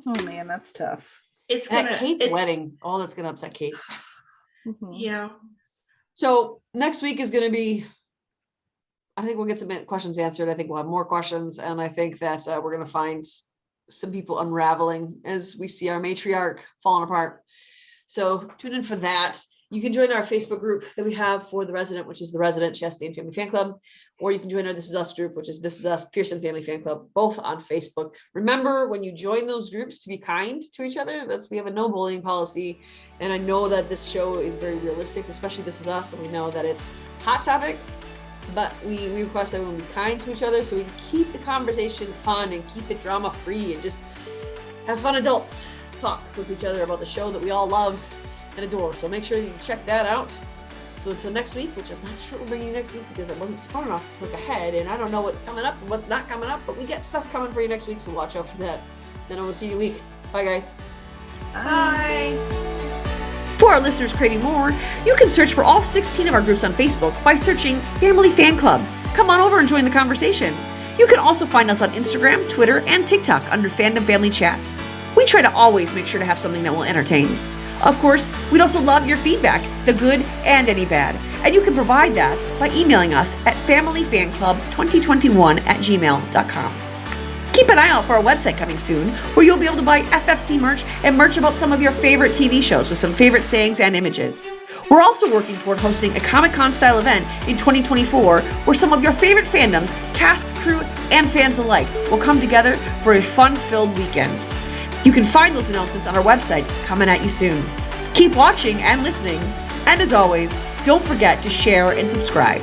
[SPEAKER 2] Oh man, that's tough.
[SPEAKER 4] At Kate's wedding. Oh, that's gonna upset Kate.
[SPEAKER 2] Mm-hmm.
[SPEAKER 3] Yeah.
[SPEAKER 4] So next week is gonna be, I think we'll get some questions answered. I think we'll have more questions, and I think that we're gonna find some people unraveling as we see our matriarch falling apart. So tune in for that. You can join our Facebook group that we have for The Resident, which is The Resident Chastain Family Fan Club, or you can join our This Is Us group, which is This Is Us Pearson Family Fan Club, both on Facebook. Remember, when you join those groups, to be kind to each other. We have a no bullying policy, and I know that this show is very realistic, especially This Is Us, and we know that it's hot topic, but we request that everyone be kind to each other so we can keep the conversation fun and keep it drama free and just have fun adults talk with each other about the show that we all love and adore. So make sure you check that out. So until next week, which I'm not sure we'll bring you next week because I wasn't smart enough to look ahead and I don't know what's coming up and what's not coming up, but we get stuff coming for you next week, so watch out for that. Then I will see you in a week. Bye guys.
[SPEAKER 3] Bye.
[SPEAKER 1] For our listeners craving more, you can search for all 16 of our groups on Facebook by searching Family Fan Club. Come on over and join the conversation. You can also find us on Instagram, Twitter, and TikTok under Fandom Family Chats. We try to always make sure to have something that will entertain. Of course, we'd also love your feedback, the good and any bad. And you can provide that by emailing us at familyfanclub2021@gmail.com. Keep an eye out for our website coming soon, where you'll be able to buy FFC merch and merch about some of your favorite TV shows with some favorite sayings and images. We're also working toward hosting a Comic-Con style event in 2024 where some of your favorite fandoms, cast, crew, and fans alike will come together for a fun-filled weekend. You can find those announcements on our website coming at you soon. Keep watching and listening, and as always, don't forget to share and subscribe.